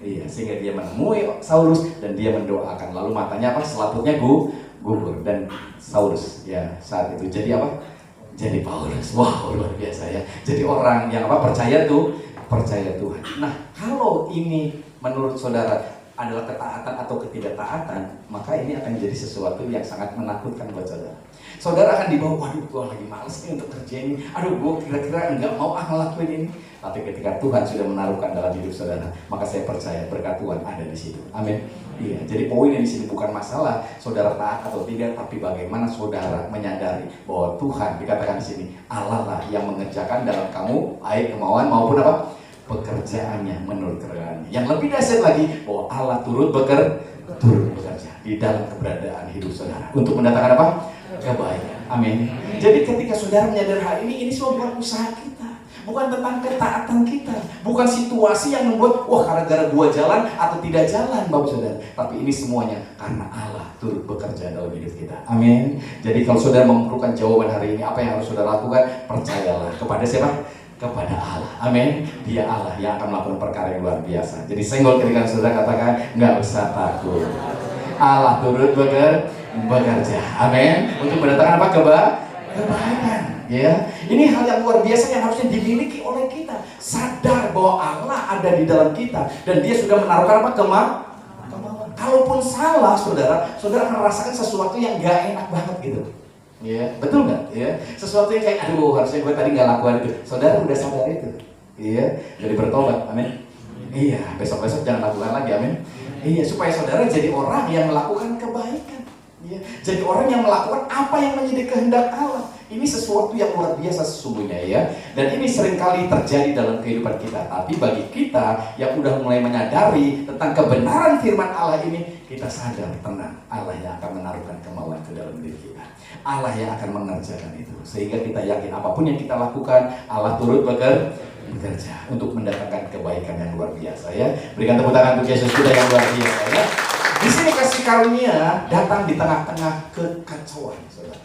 Iya, sehingga dia menemui Saulus dan dia mendoakan. Lalu matanya apa? Selaputnya gugur dan Saulus ya saat itu jadi apa? Jadi Paulus. Wow, luar biasa ya. Jadi orang yang apa? Percaya Tuhan. Nah, kalau ini menurut saudara adalah ketaatan atau ketidaktaatan, maka ini akan menjadi sesuatu yang sangat menakutkan buat saudara. Saudara akan dibawa, waduh gue lagi males nih untuk kerja ini, aduh gue kira-kira enggak mau ngelakuin ini. Tapi ketika Tuhan sudah menaruhkan dalam hidup saudara, maka saya percaya berkat Tuhan ada di situ. Amin. Iya, jadi poinnya di sini bukan masalah saudara taat atau tidak, tapi bagaimana saudara menyadari bahwa Tuhan, dikatakan di sini, Allah lah yang mengerjakan dalam kamu baik kemauan maupun apa? Pekerjaannya menurut keredaannya. Yang lebih dahsyat lagi, bahwa Allah turut bekerja di dalam keberadaan hidup saudara untuk mendatangkan apa? Kebaikan. Amin. Jadi ketika saudara menyadari hal ini semua bukan usaha kita, bukan tentang ketaatan kita, bukan situasi yang membuat wah gara-gara gua jalan atau tidak jalan, Bapak Saudara. Tapi ini semuanya karena Allah turut bekerja dalam hidup kita. Amin. Jadi kalau saudara memerlukan jawaban hari ini, apa yang harus saudara lakukan? Percayalah kepada siapa? Kepada Allah. Amin. Dia Allah yang akan melakukan perkara yang luar biasa. Jadi senggol ketika saudara katakan, nggak usah takut. Allah turut bekerja. Amin. Untuk mendatangkan apa? Kebaikan. Ya, ini hal yang luar biasa yang harusnya dimiliki oleh kita. Sadar bahwa Allah ada di dalam kita dan Dia sudah menaruhkan apa? Kemauan. Kalaupun salah, saudara akan merasakan sesuatu yang nggak enak banget gitu. Ya, betul nggak? Ya, sesuatu yang kayak aduh harusnya gue tadi nggak lakukan itu. Saudara udah sadar itu, iya, jadi bertobat, amin. Iya, besok-besok jangan lakukan lagi, amin. Iya, supaya saudara jadi orang yang melakukan kebaikan, ya, jadi orang yang melakukan apa yang menjadi kehendak Allah. Ini sesuatu yang luar biasa sesungguhnya ya. Dan ini seringkali terjadi dalam kehidupan kita. Tapi bagi kita yang udah mulai menyadari tentang kebenaran firman Allah ini, kita sadar tenang, Allah yang akan menaruhkan kemauan ke dalam diri kita. Allah yang akan mengerjakan itu. Sehingga kita yakin apapun yang kita lakukan, Allah turut bekerja untuk mendatangkan kebaikan yang luar biasa ya. Berikan tepuk tangan untuk Yesus kita yang luar biasa ya. Di sini kasih karunia datang di tengah-tengah kekacauan, saudara.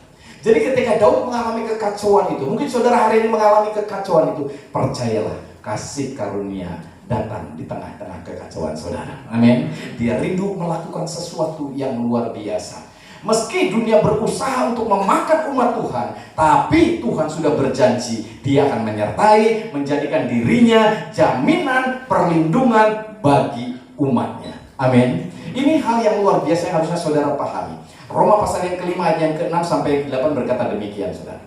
Jadi ketika Daud mengalami kekacauan itu, mungkin saudara hari ini mengalami kekacauan itu, percayalah kasih karunia datang di tengah-tengah kekacauan saudara. Amin. Dia rindu melakukan sesuatu yang luar biasa. Meski dunia berusaha untuk memakan umat Tuhan, tapi Tuhan sudah berjanji Dia akan menyertai, menjadikan dirinya jaminan perlindungan bagi umatnya. Amin. Ini hal yang luar biasa yang harusnya saudara pahami. Roma pasal yang kelima ayat yang ke-6 sampai 8 berkata demikian, saudara.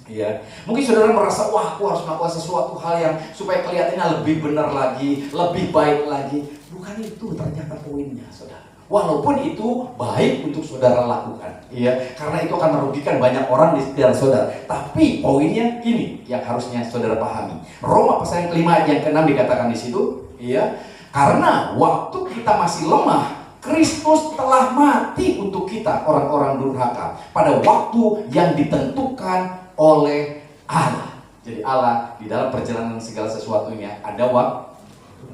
Ya, mungkin saudara merasa wah aku harus melakukan sesuatu hal yang supaya kelihatannya lebih benar lagi, lebih baik lagi. Bukan itu ternyata poinnya, saudara. Walaupun itu baik untuk saudara lakukan, ya, karena itu akan merugikan banyak orang di sekitar saudara. Tapi poinnya ini yang harusnya saudara pahami. Roma pasal yang kelima ayat yang ke-6 dikatakan di situ, ya, karena waktu kita masih lemah, Kristus telah mati untuk kita orang-orang durhaka pada waktu yang ditentukan oleh Allah. Jadi Allah di dalam perjalanan segala sesuatunya ada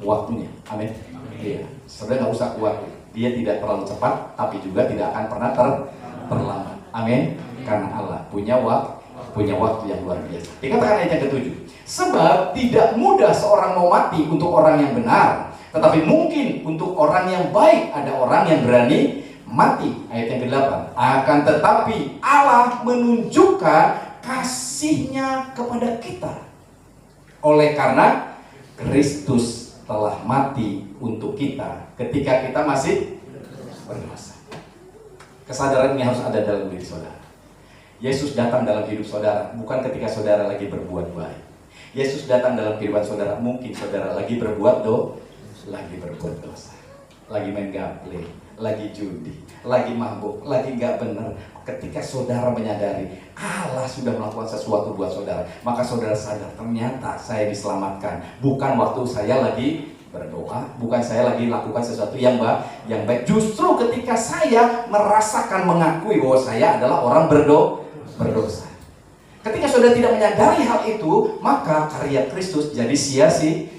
waktunya. Amin. Iya. Saudara nggak usah khawatir. Dia tidak terlalu cepat, tapi juga tidak akan pernah terlambat. Amin. Karena Allah punya waktu yang luar biasa. Dikatakan ayat yang ke-7. Sebab tidak mudah seorang mau mati untuk orang yang benar, tetapi mungkin untuk orang yang baik ada orang yang berani mati. Ayat yang ke-8. Akan tetapi Allah menunjukkan kasih-Nya kepada kita oleh karena Kristus telah mati untuk kita ketika kita masih berdosa. Kesadaran ini harus ada dalam diri saudara. Yesus datang dalam hidup saudara bukan ketika saudara lagi berbuat baik. Yesus datang dalam kehidupan saudara mungkin saudara lagi berbuat dosa, lagi main gaple, lagi judi, lagi mabuk, lagi nggak benar. Ketika saudara menyadari Allah sudah melakukan sesuatu buat saudara, maka saudara sadar ternyata saya diselamatkan. Bukan waktu saya lagi berdoa, bukan saya lagi lakukan sesuatu yang baik. Justru ketika saya merasakan mengakui bahwa saya adalah orang berdosa. Ketika saudara tidak menyadari hal itu, maka karya Kristus jadi sia-sia.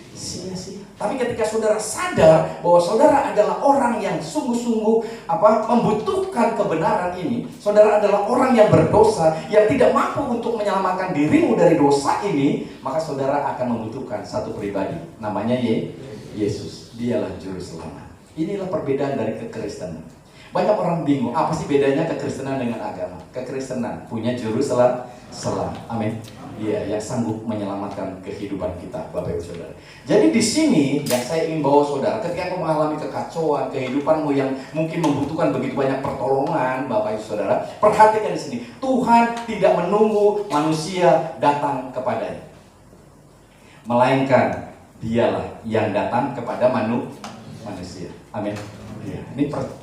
Tapi ketika saudara sadar bahwa saudara adalah orang yang sungguh-sungguh membutuhkan kebenaran ini, saudara adalah orang yang berdosa, yang tidak mampu untuk menyelamatkan dirimu dari dosa ini, maka saudara akan membutuhkan satu pribadi, namanya Yesus. Dialah juru selamat. Inilah perbedaan dari kekristenan. Banyak orang bingung, apa sih bedanya kekristenan dengan agama? Kekristenan punya juru selamat. Amin. Dia yang sanggup menyelamatkan kehidupan kita, Bapak Ibu Saudara. Jadi di sini yang saya ingin bawa saudara, ketika engkau mengalami kekacauan kehidupanmu yang mungkin membutuhkan begitu banyak pertolongan, Bapak Ibu Saudara, perhatikan di sini, Tuhan tidak menunggu manusia datang kepadanya, melainkan Dialah yang datang kepada manusia. Amin. Ya,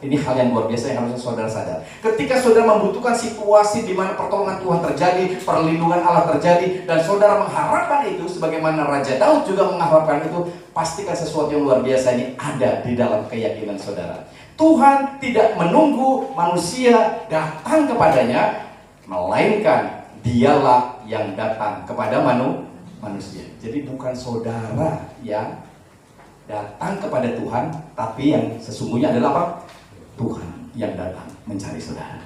ini hal yang luar biasa yang harusnya saudara sadar. Ketika saudara membutuhkan situasi di mana pertolongan Tuhan terjadi, perlindungan Allah terjadi, dan saudara mengharapkan itu, sebagaimana Raja Daud juga mengharapkan itu, pastikan sesuatu yang luar biasa ini ada di dalam keyakinan saudara. Tuhan tidak menunggu manusia datang kepadanya, melainkan Dialah yang datang kepada manusia. Jadi bukan saudara yang datang kepada Tuhan, tapi yang sesungguhnya adalah apa? Tuhan yang datang mencari saudara.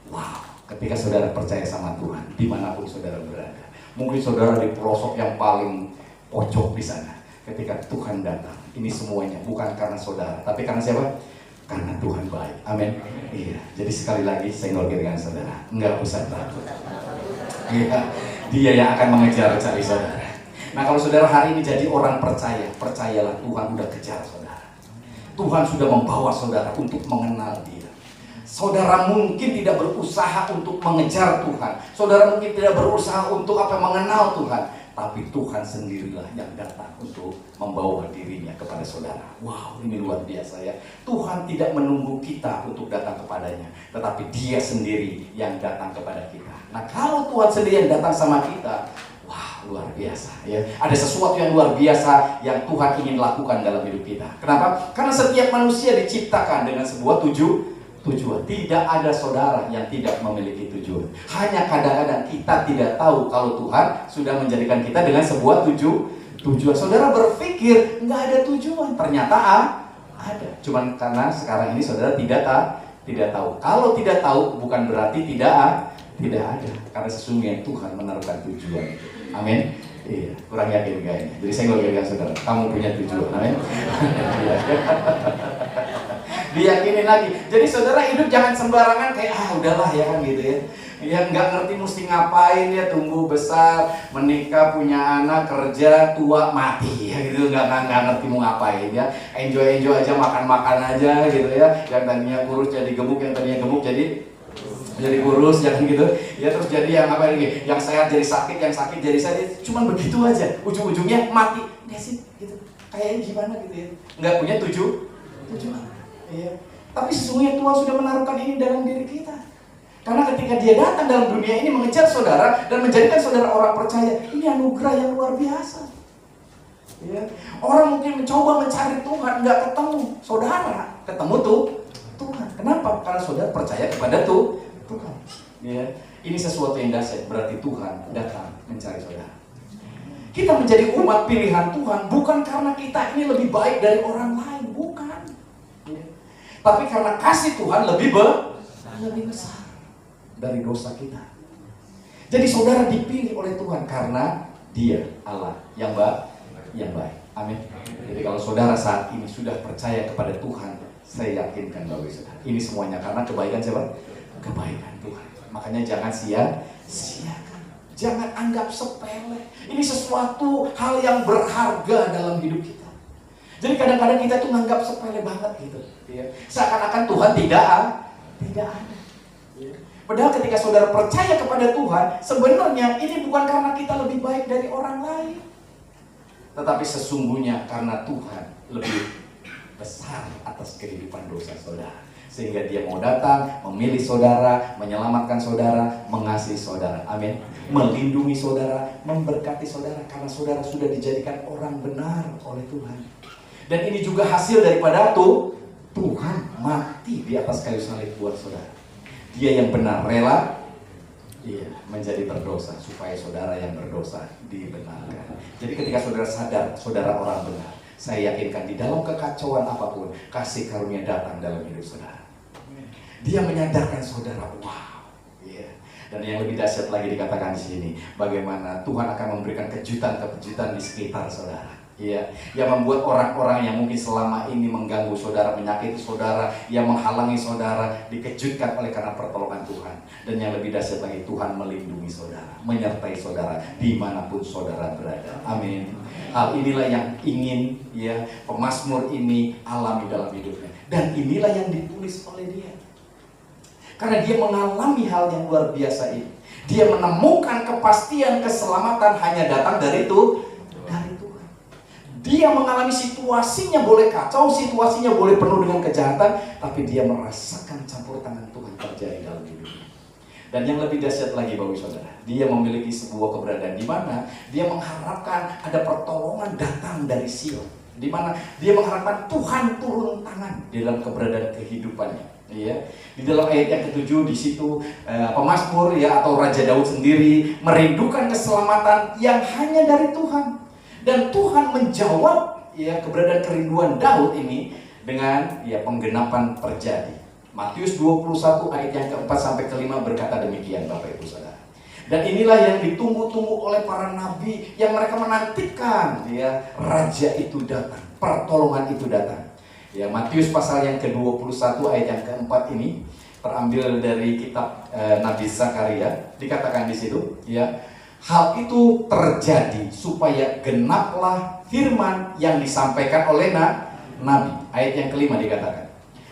Wow, ketika saudara percaya sama Tuhan, dimanapun saudara berada, mungkin saudara di pelosok yang paling pojok di sana, ketika Tuhan datang, ini semuanya bukan karena saudara, tapi karena siapa? Karena Tuhan baik. Amin. Iya. Jadi sekali lagi saya ngomongin saudara, enggak usah takut. Iya, Dia yang akan mengejar cari saudara. Nah, kalau saudara hari ini jadi orang percaya, percayalah Tuhan udah kejar saudara. Tuhan sudah membawa saudara untuk mengenal Dia. Saudara mungkin tidak berusaha untuk mengejar Tuhan. Saudara mungkin tidak berusaha untuk mengenal Tuhan. Tapi Tuhan sendirilah yang datang untuk membawa dirinya kepada saudara. Wow, ini luar biasa ya. Tuhan tidak menunggu kita untuk datang kepadanya, tetapi Dia sendiri yang datang kepada kita. Nah, kalau Tuhan sendiri yang datang sama kita, wah, luar biasa ya. Ada sesuatu yang luar biasa yang Tuhan ingin lakukan dalam hidup kita. Kenapa? Karena setiap manusia diciptakan dengan sebuah tujuan. Tidak ada saudara yang tidak memiliki tujuan. Hanya kadang-kadang kita tidak tahu kalau Tuhan sudah menjadikan kita dengan sebuah tujuan. Saudara berpikir nggak ada tujuan, ternyata ada. Cuman karena sekarang ini saudara tidak tahu. Kalau tidak tahu bukan berarti tidak ada. Karena sesungguhnya Tuhan menaruhkan tujuan itu. Amin. Iya, kurang yakin kayaknya. Jadi saya nggak yakin saudara, kamu punya tujuan. Amin. Diyakinin lagi. Jadi saudara hidup jangan sembarangan kayak udahlah ya kan gitu ya. Ya nggak ngerti mesti ngapain ya, tumbuh besar, menikah, punya anak, kerja, tua, mati ya gitu, nggak ngerti mau ngapain ya. Enjoy aja, makan aja gitu ya. Yang tadinya kurus jadi gemuk, yang tadinya gemuk jadi kurus, jangan gitu ya. Terus jadi yang apa lagi, yang sehat jadi sakit, yang sakit jadi sakit, cuman begitu aja, ujung-ujungnya mati nggak sih gitu, kayaknya gimana gitu ya, nggak punya tujuan ya. Tapi sesungguhnya Tuhan sudah menaruhkan ini dalam diri kita, karena ketika Dia datang dalam dunia ini mengejar saudara dan menjadikan saudara orang percaya, ini anugerah yang luar biasa ya. Orang mungkin mencoba mencari Tuhan nggak ketemu, saudara ketemu Tuhan. Kenapa? Karena saudara percaya kepada Tuhan ya. Ini sesuatu yang dahsyat, berarti Tuhan datang mencari saudara. Kita menjadi umat pilihan Tuhan bukan karena kita ini lebih baik dari orang lain, bukan ya. Tapi karena kasih Tuhan lebih besar dari dosa kita. Jadi saudara dipilih oleh Tuhan karena Dia Allah yang baik. Amin. Jadi kalau saudara saat ini sudah percaya kepada Tuhan, saya yakinkan bahwa saudara, ini semuanya karena kebaikan siapa? Kebaikan Tuhan. Makanya jangan sia-siakan, jangan anggap sepele. Ini sesuatu hal yang berharga dalam hidup kita. Jadi kadang-kadang kita tuh menganggap sepele banget gitu ya. Seakan-akan Tuhan tidak ada ya. Padahal ketika saudara percaya kepada Tuhan, sebenarnya ini bukan karena kita lebih baik dari orang lain, tetapi sesungguhnya karena Tuhan lebih besar atas kehidupan dosa saudara, sehingga Dia mau datang, memilih saudara, menyelamatkan saudara, mengasihi saudara. Amin. Melindungi saudara, memberkati saudara, karena saudara sudah dijadikan orang benar oleh Tuhan. Dan ini juga hasil daripada Tuhan mati di atas kayu salib buat saudara. Dia yang benar, rela. Iya. menjadi berdosa supaya saudara yang berdosa dibenarkan. Jadi ketika saudara sadar saudara orang benar, saya yakinkan di dalam kekacauan apapun, kasih karunia datang dalam hidup saudara. Dia menyadarkan saudara, wow, yeah. Dan yang lebih dahsyat lagi dikatakan di sini, bagaimana Tuhan akan memberikan kejutan-kejutan di sekitar saudara. Iya, yang membuat orang-orang yang mungkin selama ini mengganggu saudara, menyakiti saudara, yang menghalangi saudara, dikejutkan oleh karena pertolongan Tuhan. Dan yang lebih dahsyat lagi, Tuhan melindungi saudara, menyertai saudara dimanapun saudara berada. Amin. Hal inilah yang ingin ya pemazmur ini alami dalam hidupnya. Dan inilah yang ditulis oleh dia. Karena dia mengalami hal yang luar biasa ini. Dia menemukan kepastian keselamatan hanya datang dari Tuhan. Dia mengalami situasinya boleh kacau, situasinya boleh penuh dengan kejahatan, tapi dia merasakan campur tangan Tuhan terjadi dalam hidupnya. Dan yang lebih dahsyat lagi bagi saudara, dia memiliki sebuah keberadaan di mana dia mengharapkan ada pertolongan datang dari Sion, di mana dia mengharapkan Tuhan turun tangan di dalam keberadaan kehidupannya. Ya, di dalam ayat yang ke-7 di situ pemazmur ya atau Raja Daud sendiri merindukan keselamatan yang hanya dari Tuhan. Dan Tuhan menjawab ya keberadaan kerinduan Daud ini dengan ya penggenapan terjadi. Matius 21 ayat yang ke-4 sampai ke-5 berkata demikian Bapak Ibu Saudara. Dan inilah yang ditunggu-tunggu oleh para nabi yang mereka menantikan ya raja itu datang, pertolongan itu datang. Ya Matius pasal yang ke-21 ayat yang ke-4 ini terambil dari kitab Nabi Zakaria, dikatakan di situ ya. Hal itu terjadi supaya genaplah firman yang disampaikan oleh Nabi. Ayat yang ke-5 dikatakan,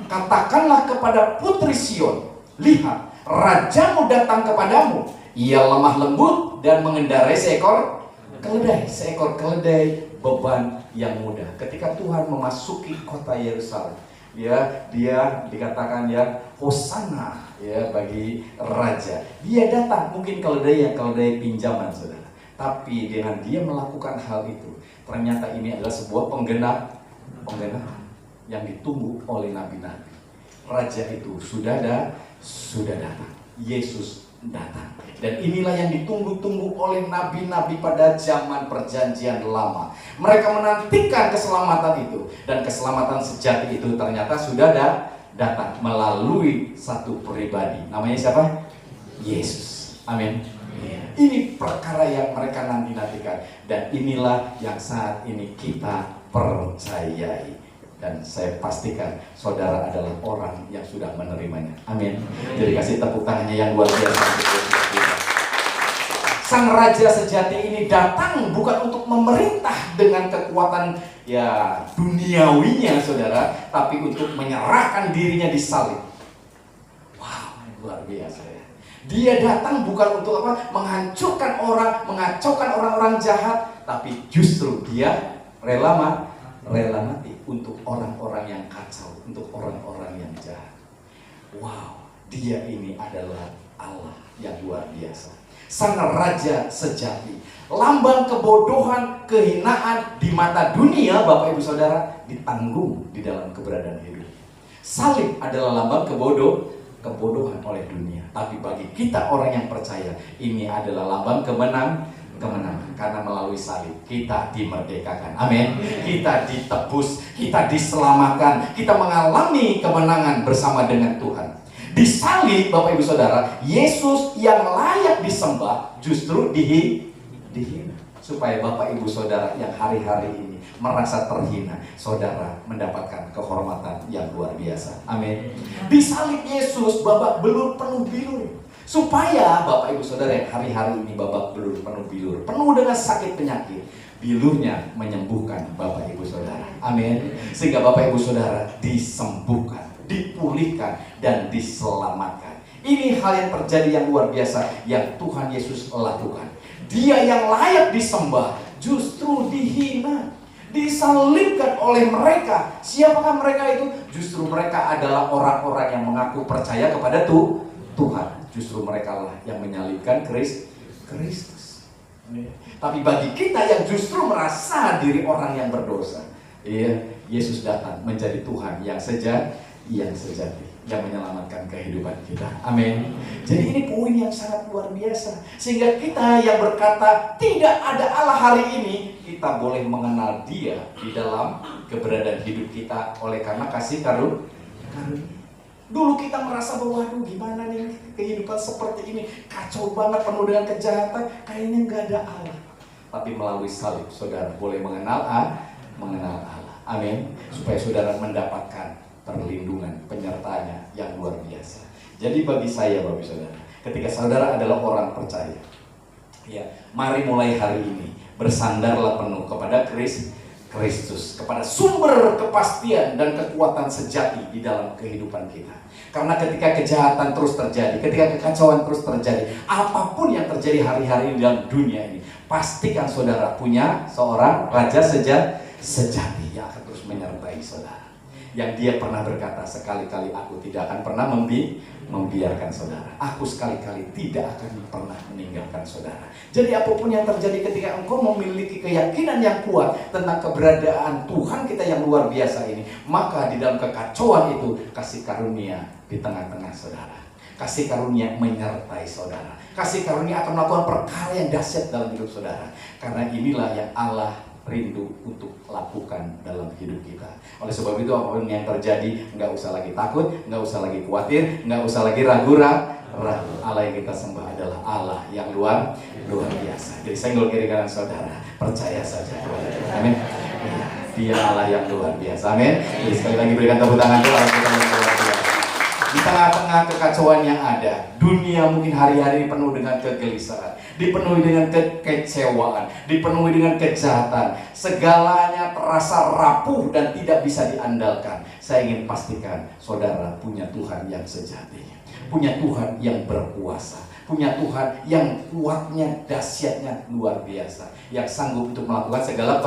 katakanlah kepada putri Sion, lihat, rajamu datang kepadamu. Ia lemah lembut dan mengendarai seekor keledai beban yang mudah. Ketika Tuhan memasuki kota Yerusalem, dia dikatakan ya hosana ya bagi raja. Dia datang, mungkin keledai pinjaman saudara. Tapi dengan dia melakukan hal itu, ternyata ini adalah sebuah penggenapan yang ditunggu oleh nabi-nabi. Raja itu sudah datang. Yesus datang. Dan inilah yang ditunggu-tunggu oleh nabi-nabi pada zaman perjanjian lama. Mereka menantikan keselamatan itu. Dan keselamatan sejati itu ternyata sudah datang melalui satu pribadi. Namanya siapa? Yesus. Amin. Ini perkara yang mereka nanti-nantikan. Dan inilah yang saat ini kita percayai. Dan saya pastikan saudara adalah orang yang sudah menerimanya. Amin. Jadi kasih tepuk tangannya yang luar biasa. Sang raja sejati ini datang bukan untuk memerintah dengan kekuatan ya duniawinya saudara, tapi untuk menyerahkan dirinya di salib. Wow, luar biasa ya. Dia datang bukan untuk apa? Menghancurkan orang, mengacaukan orang-orang jahat, tapi justru dia rela mati untuk orang-orang yang kacau, untuk orang-orang yang jahat. Wow, dia ini adalah Allah yang luar biasa. Sang raja sejati, lambang kebodohan, kehinaan di mata dunia, Bapak Ibu Saudara, ditanggung di dalam keberadaan hidup. Salib adalah lambang kebodohan oleh dunia. Tapi bagi kita orang yang percaya, ini adalah lambang kemenangan. Karena melalui salib kita dimerdekakan. Amin. Kita ditebus, kita diselamatkan, kita mengalami kemenangan bersama dengan Tuhan. Di salib Bapak Ibu Saudara, Yesus yang layak disembah justru dihina. Supaya Bapak Ibu Saudara yang hari-hari ini merasa terhina, saudara mendapatkan kehormatan yang luar biasa. Amin. Di salib Yesus babak belur penuh bilur. Supaya Bapak Ibu Saudara yang hari-hari ini babak belur penuh bilur, penuh dengan sakit penyakit, bilurnya menyembuhkan Bapak Ibu Saudara. Amin. Sehingga Bapak Ibu Saudara disembuhkan, dipulihkan, dan diselamatkan. Ini hal yang terjadi yang luar biasa yang Tuhan Yesus lakukan. Dia yang layak disembah justru dihina, disalibkan oleh mereka. Siapakah mereka itu? Justru mereka adalah orang-orang yang mengaku percaya kepada Tuhan. Justru mereka lah yang menyalibkan Kristus. Tapi bagi kita yang justru merasa diri orang yang berdosa, Yesus datang menjadi Tuhan yang sejati. yang menyelamatkan kehidupan kita. Amin. Jadi ini poin yang sangat luar biasa. Sehingga kita yang berkata tidak ada Allah hari ini, kita boleh mengenal Dia di dalam keberadaan hidup kita oleh karena kasih karunia. Dulu kita merasa bahwa waduh gimana nih kehidupan seperti ini, kacau banget, penuh dengan kejahatan, kayaknya nggak ada Allah. Tapi melalui salib saudara boleh mengenal Allah. Amin. Supaya saudara mendapatkan perlindungan, penyertaannya yang luar biasa. Jadi bagi saya Bapak Saudara, ketika saudara adalah orang percaya, ya, mari mulai hari ini bersandarlah penuh kepada Kristus, kepada sumber kepastian dan kekuatan sejati di dalam kehidupan kita. Karena ketika kejahatan terus terjadi, ketika kekacauan terus terjadi, apapun yang terjadi hari-hari di dalam dunia ini, pastikan saudara punya seorang raja sejati yang akan terus menyertai saudara. Yang dia pernah berkata, sekali-kali aku tidak akan pernah membiarkan saudara. Aku sekali-kali tidak akan pernah meninggalkan saudara. Jadi apapun yang terjadi ketika engkau memiliki keyakinan yang kuat tentang keberadaan Tuhan kita yang luar biasa ini, maka di dalam kekacauan itu kasih karunia di tengah-tengah saudara. Kasih karunia menyertai saudara. Kasih karunia akan melakukan perkara yang dahsyat dalam hidup saudara. Karena inilah yang Allah rindu untuk lakukan dalam hidup kita. Oleh sebab itu apapun yang terjadi, nggak usah lagi takut, nggak usah lagi khawatir, nggak usah lagi ragu-ragu. Allah yang kita sembah adalah Allah yang luar biasa. Jadi senggol kiri kanan saudara, percaya saja. Amin. Dia Allah yang luar biasa. Amin. Jadi sekali lagi berikan tepuk tangan untuk Allah kita yang luar biasa. Di tengah-tengah kekacauan yang ada, dunia mungkin hari-hari penuh dengan kegelisahan, dipenuhi dengan kekecewaan, dipenuhi dengan kejahatan, segalanya terasa rapuh dan tidak bisa diandalkan. Saya ingin pastikan saudara punya Tuhan yang sejati, punya Tuhan yang berkuasa, punya Tuhan yang kuatnya, dahsyatnya luar biasa, yang sanggup untuk melakukan segala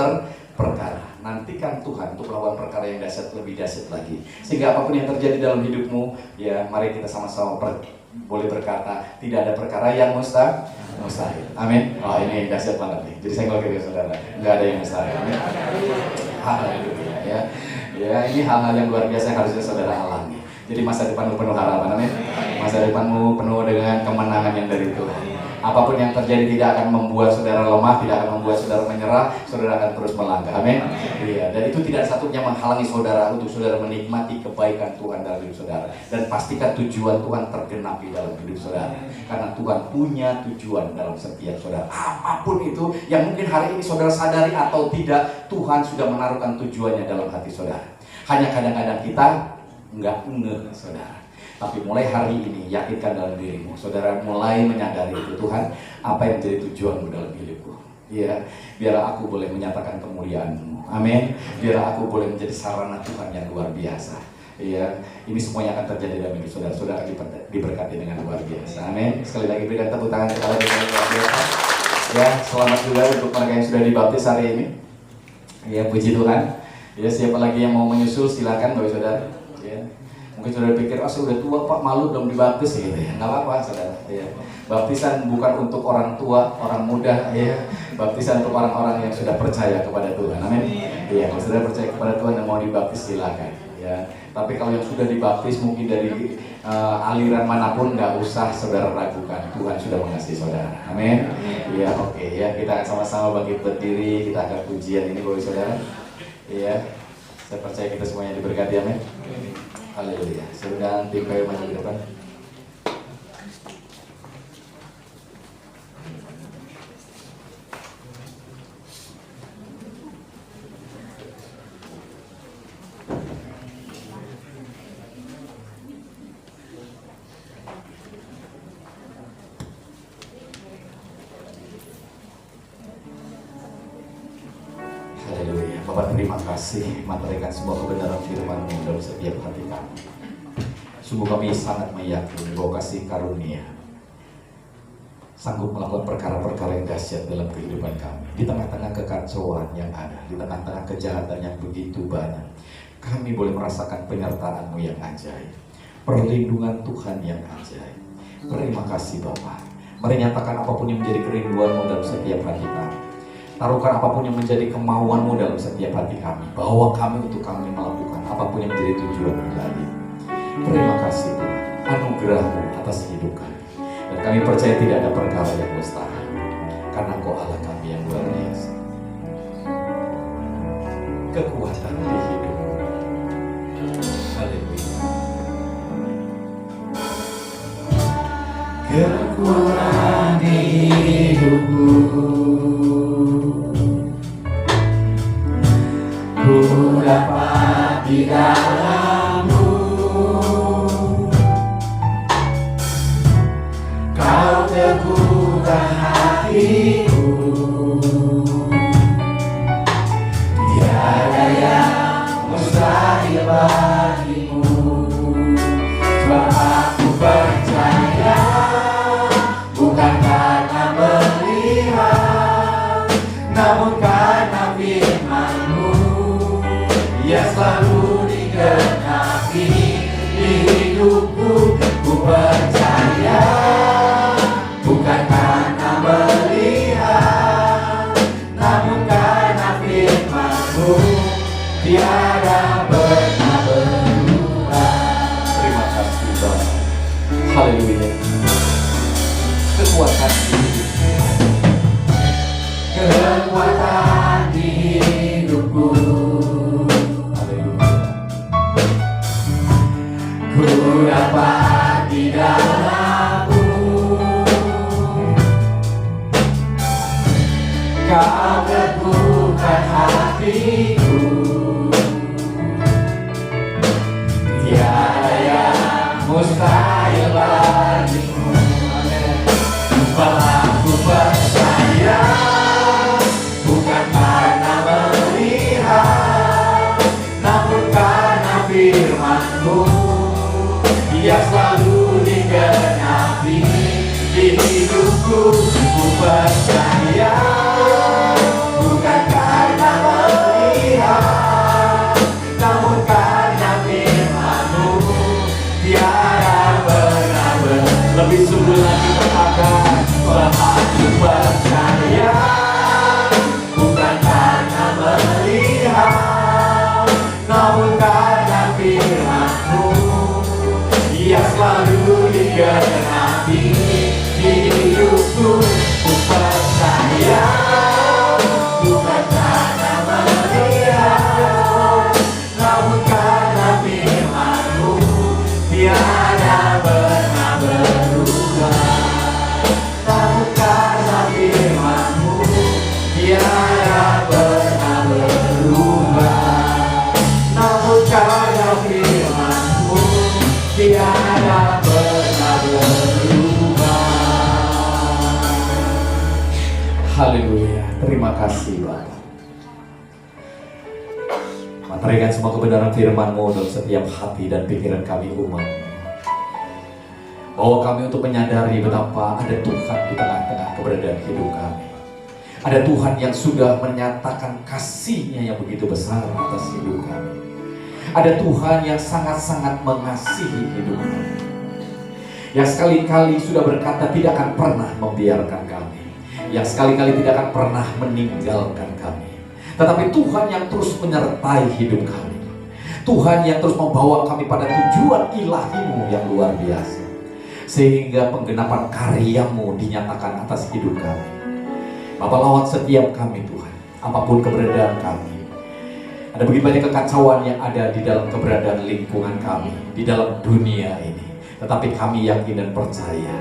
perkara. Nantikan Tuhan untuk melakukan perkara yang dahsyat, lebih dahsyat lagi. Sehingga apapun yang terjadi dalam hidupmu, ya mari kita sama-sama boleh berkata, tidak ada perkara yang mustahil. Amin. Oh ini dahsyat banget nih. Jadi saya ngomong ke saudara, nggak ada yang mustahil. Amin. Haleluya. Ya ini hal-hal yang luar biasa yang harusnya saudara alami. Jadi masa depanmu penuh harapan. Amin. Masa depanmu penuh dengan kemenangan yang dari Tuhan. Apapun yang terjadi tidak akan membuat saudara lemah, tidak akan membuat saudara menyerah, saudara akan terus melangkah. Amin. Iya, dan itu tidak satunya menghalangi saudara untuk saudara menikmati kebaikan Tuhan dalam hidup saudara. Dan pastikan tujuan Tuhan tergenapi dalam hidup saudara. Karena Tuhan punya tujuan dalam setiap saudara. Apapun itu yang mungkin hari ini saudara sadari atau tidak, Tuhan sudah menaruhkan tujuannya dalam hati saudara. Hanya kadang-kadang kita nggak ngeh saudara. Tapi mulai hari ini yakinkan dalam dirimu, saudara mulai menyadari itu, Tuhan, apa yang menjadi tujuanmu dalam hidupku. Ya, biar aku boleh menyatakan kemuliaan-Mu. Amin. Biar aku boleh menjadi sarana Tuhan yang luar biasa. Ya, ini semuanya akan terjadi dalam hidup saudara. Saudara akan diberkati dengan luar biasa. Amin. Sekali lagi berikan tepuk tangan kepada Tuhan yang luar biasa. Ya, selamat juga untuk mereka yang sudah dibaptis hari ini. Ya, puji Tuhan. Ya, siapa lagi yang mau menyusul silakan Bapak Saudara. Ya. Mungkin saudara pikir, saya udah tua Pak, malu belum dibaptis gitu ya. Nggak apa-apa saudara. Ya. Baptisan bukan untuk orang tua, orang muda, ya. Baptisan untuk orang-orang yang sudah percaya kepada Tuhan. Amin. Iya, kalau saudara percaya kepada Tuhan dan mau dibaptis silakan. Ya. Tapi kalau yang sudah dibaptis mungkin dari aliran manapun, nggak usah saudara ragukan. Tuhan sudah mengasihi saudara. Amin. Iya, oke ya. Kita akan sama-sama bangkit berdiri. Kita akan pujian ini Bapak saudara. Iya. Saya percaya kita semuanya diberkati. Amin. Haleluya. Sedang tim kayu maju ke depan. Haleluya. Bapak terima kasih materikan semua kebenaran firman-Mu dalam setiap hati kami. Sungguh kami sangat meyakini bahwa kasih karunia sanggup melakukan perkara-perkara yang dahsyat dalam kehidupan kami. Di tengah-tengah kekacauan yang ada, di tengah-tengah kejahatan yang begitu banyak, kami boleh merasakan penyertaan-Mu yang ajaib, perlindungan Tuhan yang ajaib. Terima kasih Bapa. Mari nyatakan apapun yang menjadi kerinduan-Mu dalam setiap hati kami. Taruhkan apapun yang menjadi kemauan-Mu dalam setiap hati kami. Bawa kami untuk kami melakukan apapun yang menjadi tujuan ilahi. Terima kasih Tuhan, anugerah-Mu atas hidup kami. Dan kami percaya tidak ada perkara yang mustahil, karena Engkau Allah kami yang luar biasa. Kekuatan di hidup. Haleluya. Kekuatan di hidupku, ku dapat di dalam-Mu. Kau teguhkan hatiku, tiada yang mustahil bagimu. Sebab aku percaya, bukan karena melihat, namun karena firman-Mu yang selalu digenapi di hidupku. Ku percaya, bukan karena melihat, namun karena firman-Mu tiada pernah berubah. Terima kasih Bapa. Haleluya. Kekuatan di hidupku, kekuatan di hidupku. Haleluya. Ku dapat di dalam-Mu. Kau teguhkan hatiku, tiada yang mustahil bagimu. Aku percaya, bukan karena melihat, namun karena firman-Mu yang selalu digenapi di hidupku. Ku percaya, bukan karena melihat, namun karena firman-Mu tiada pernah lebih sungguh lagi katakan, aku percaya, bukan karena melihat, namun karena firman-Mu yang selalu digenapi di hidupku. Ku percaya, bukan karena melihat, namun karena firman-Mu tiada pernah berubah. Namun karena firman-Mu tiada pernah berubah. Namun karena firman-Mu tiada pernah berubah. Haleluya. Terima kasih Bapak. Materaikan semua kebenaran firman-Mu dalam setiap hati dan pikiran kami umat, bahwa kami untuk menyadari betapa ada Tuhan di tengah-tengah keberadaan hidup kami. Ada Tuhan yang sudah menyatakan kasih-Nya yang begitu besar atas hidup kami. Ada Tuhan yang sangat-sangat mengasihi hidup kami, yang sekali-kali sudah berkata tidak akan pernah membiarkan kami, yang sekali-kali tidak akan pernah meninggalkan kami. Tetapi Tuhan yang terus menyertai hidup kami, Tuhan yang terus membawa kami pada tujuan ilahi-Mu yang luar biasa, sehingga penggenapan karya-Mu dinyatakan atas hidup kami. Bapa, lawat setiap kami Tuhan, apapun keberadaan kami. Ada begitu banyak kekacauan yang ada di dalam keberadaan lingkungan kami, di dalam dunia ini. Tetapi kami yakin dan percaya,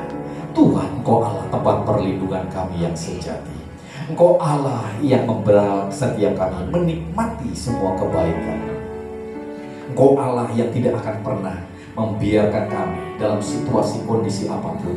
Tuhan, Engkau Allah tempat perlindungan kami yang sejati. Engkau Allah yang memberi setiap kami menikmati semua kebaikan. Engkau Allah yang tidak akan pernah membiarkan kami dalam situasi kondisi apapun.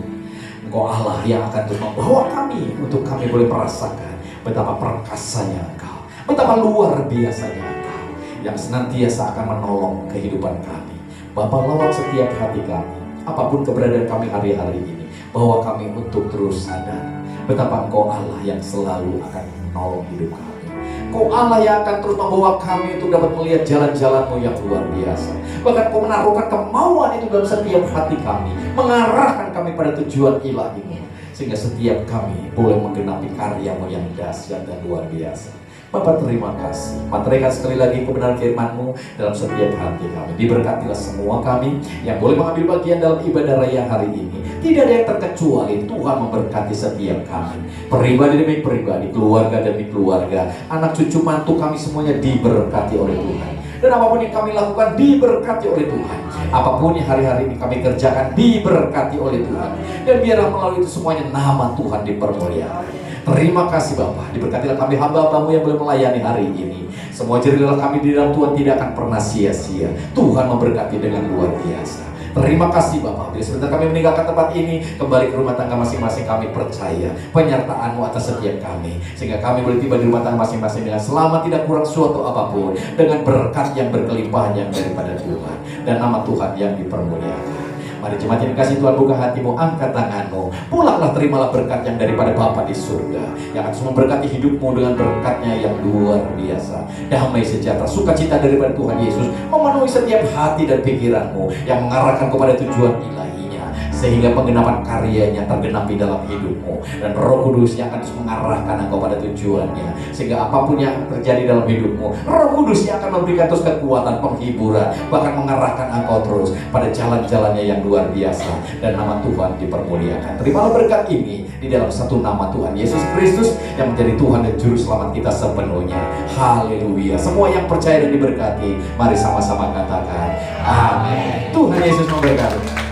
Engkau Allah yang akan terus membawa kami untuk kami boleh merasakan betapa perkasanya Engkau, betapa luar biasanya Engkau yang senantiasa akan menolong kehidupan kami. Bapa, lawat setiap hati kami, apapun keberadaan kami hari-hari ini, bahwa kami untuk terus sadar betapa Engkau Allah yang selalu akan menolong hidup kami. Engkau Allah yang akan terus membawa kami untuk dapat melihat jalan-jalan-Mu yang luar biasa. Bahkan Engkau menaruhkan kemauan itu dalam setiap hati kami, mengarahkan kami pada tujuan ilahi-Mu, sehingga setiap kami boleh menggenapi karya-Mu yang dahsyat dan luar biasa. Bapak terima kasih, materaikan sekali lagi kebenaran firman-Mu dalam setiap hati kami. Diberkatilah semua kami yang boleh mengambil bagian dalam ibadah raya hari ini. Tidak ada yang terkecuali, Tuhan memberkati setiap kami, pribadi demi pribadi, keluarga demi keluarga, anak cucu mantu kami semuanya diberkati oleh Tuhan. Dan apapun yang kami lakukan diberkati oleh Tuhan. Apapun yang hari-hari ini kami kerjakan diberkati oleh Tuhan. Dan biarlah melalui itu semuanya nama Tuhan dipermuliakan. Terima kasih Bapak, diberkatilah kami hamba-Hamba-Mu yang boleh melayani hari ini. Semua jerilah kami di dalam Tuhan tidak akan pernah sia-sia. Tuhan memberkati dengan luar biasa. Terima kasih Bapak, bila sebentar kami meninggalkan tempat ini, kembali ke rumah tangga masing-masing, kami percaya penyertaan-Mu atas setiap kami, sehingga kami boleh tiba di rumah tangga masing-masing dengan selamat, tidak kurang suatu apapun, dengan berkat yang berkelimpahan yang daripada Tuhan, dan nama Tuhan yang dipermuliakan. Mari jemaat yang dikasih Tuhan, buka hatimu, angkat tanganmu, pulanglah, terimalah berkat yang daripada Bapa di surga, yang akan memberkati hidupmu dengan berkatnya yang luar biasa. Damai sejahtera, sukacita daripada Tuhan Yesus memenuhi setiap hati dan pikiranmu, yang mengarahkan kepada tujuan ilahinya, sehingga penggenapan karyanya tergenapi dalam hidupmu, dan Roh Kudus yang akan mengarahkan engkau pada tujuannya, sehingga apapun yang terjadi dalam hidupmu, Roh Kudus yang akan memberikan terus kekuatan, penghiburan, bahkan mengarahkan engkau terus pada jalan-jalannya yang luar biasa, dan nama Tuhan dipermuliakan. Terimalah berkat ini di dalam satu nama Tuhan Yesus Kristus yang menjadi Tuhan dan Juru Selamat kita sepenuhnya. Haleluya. Semua yang percaya dan diberkati, mari sama-sama katakan amin. Tuhan Yesus memberkati.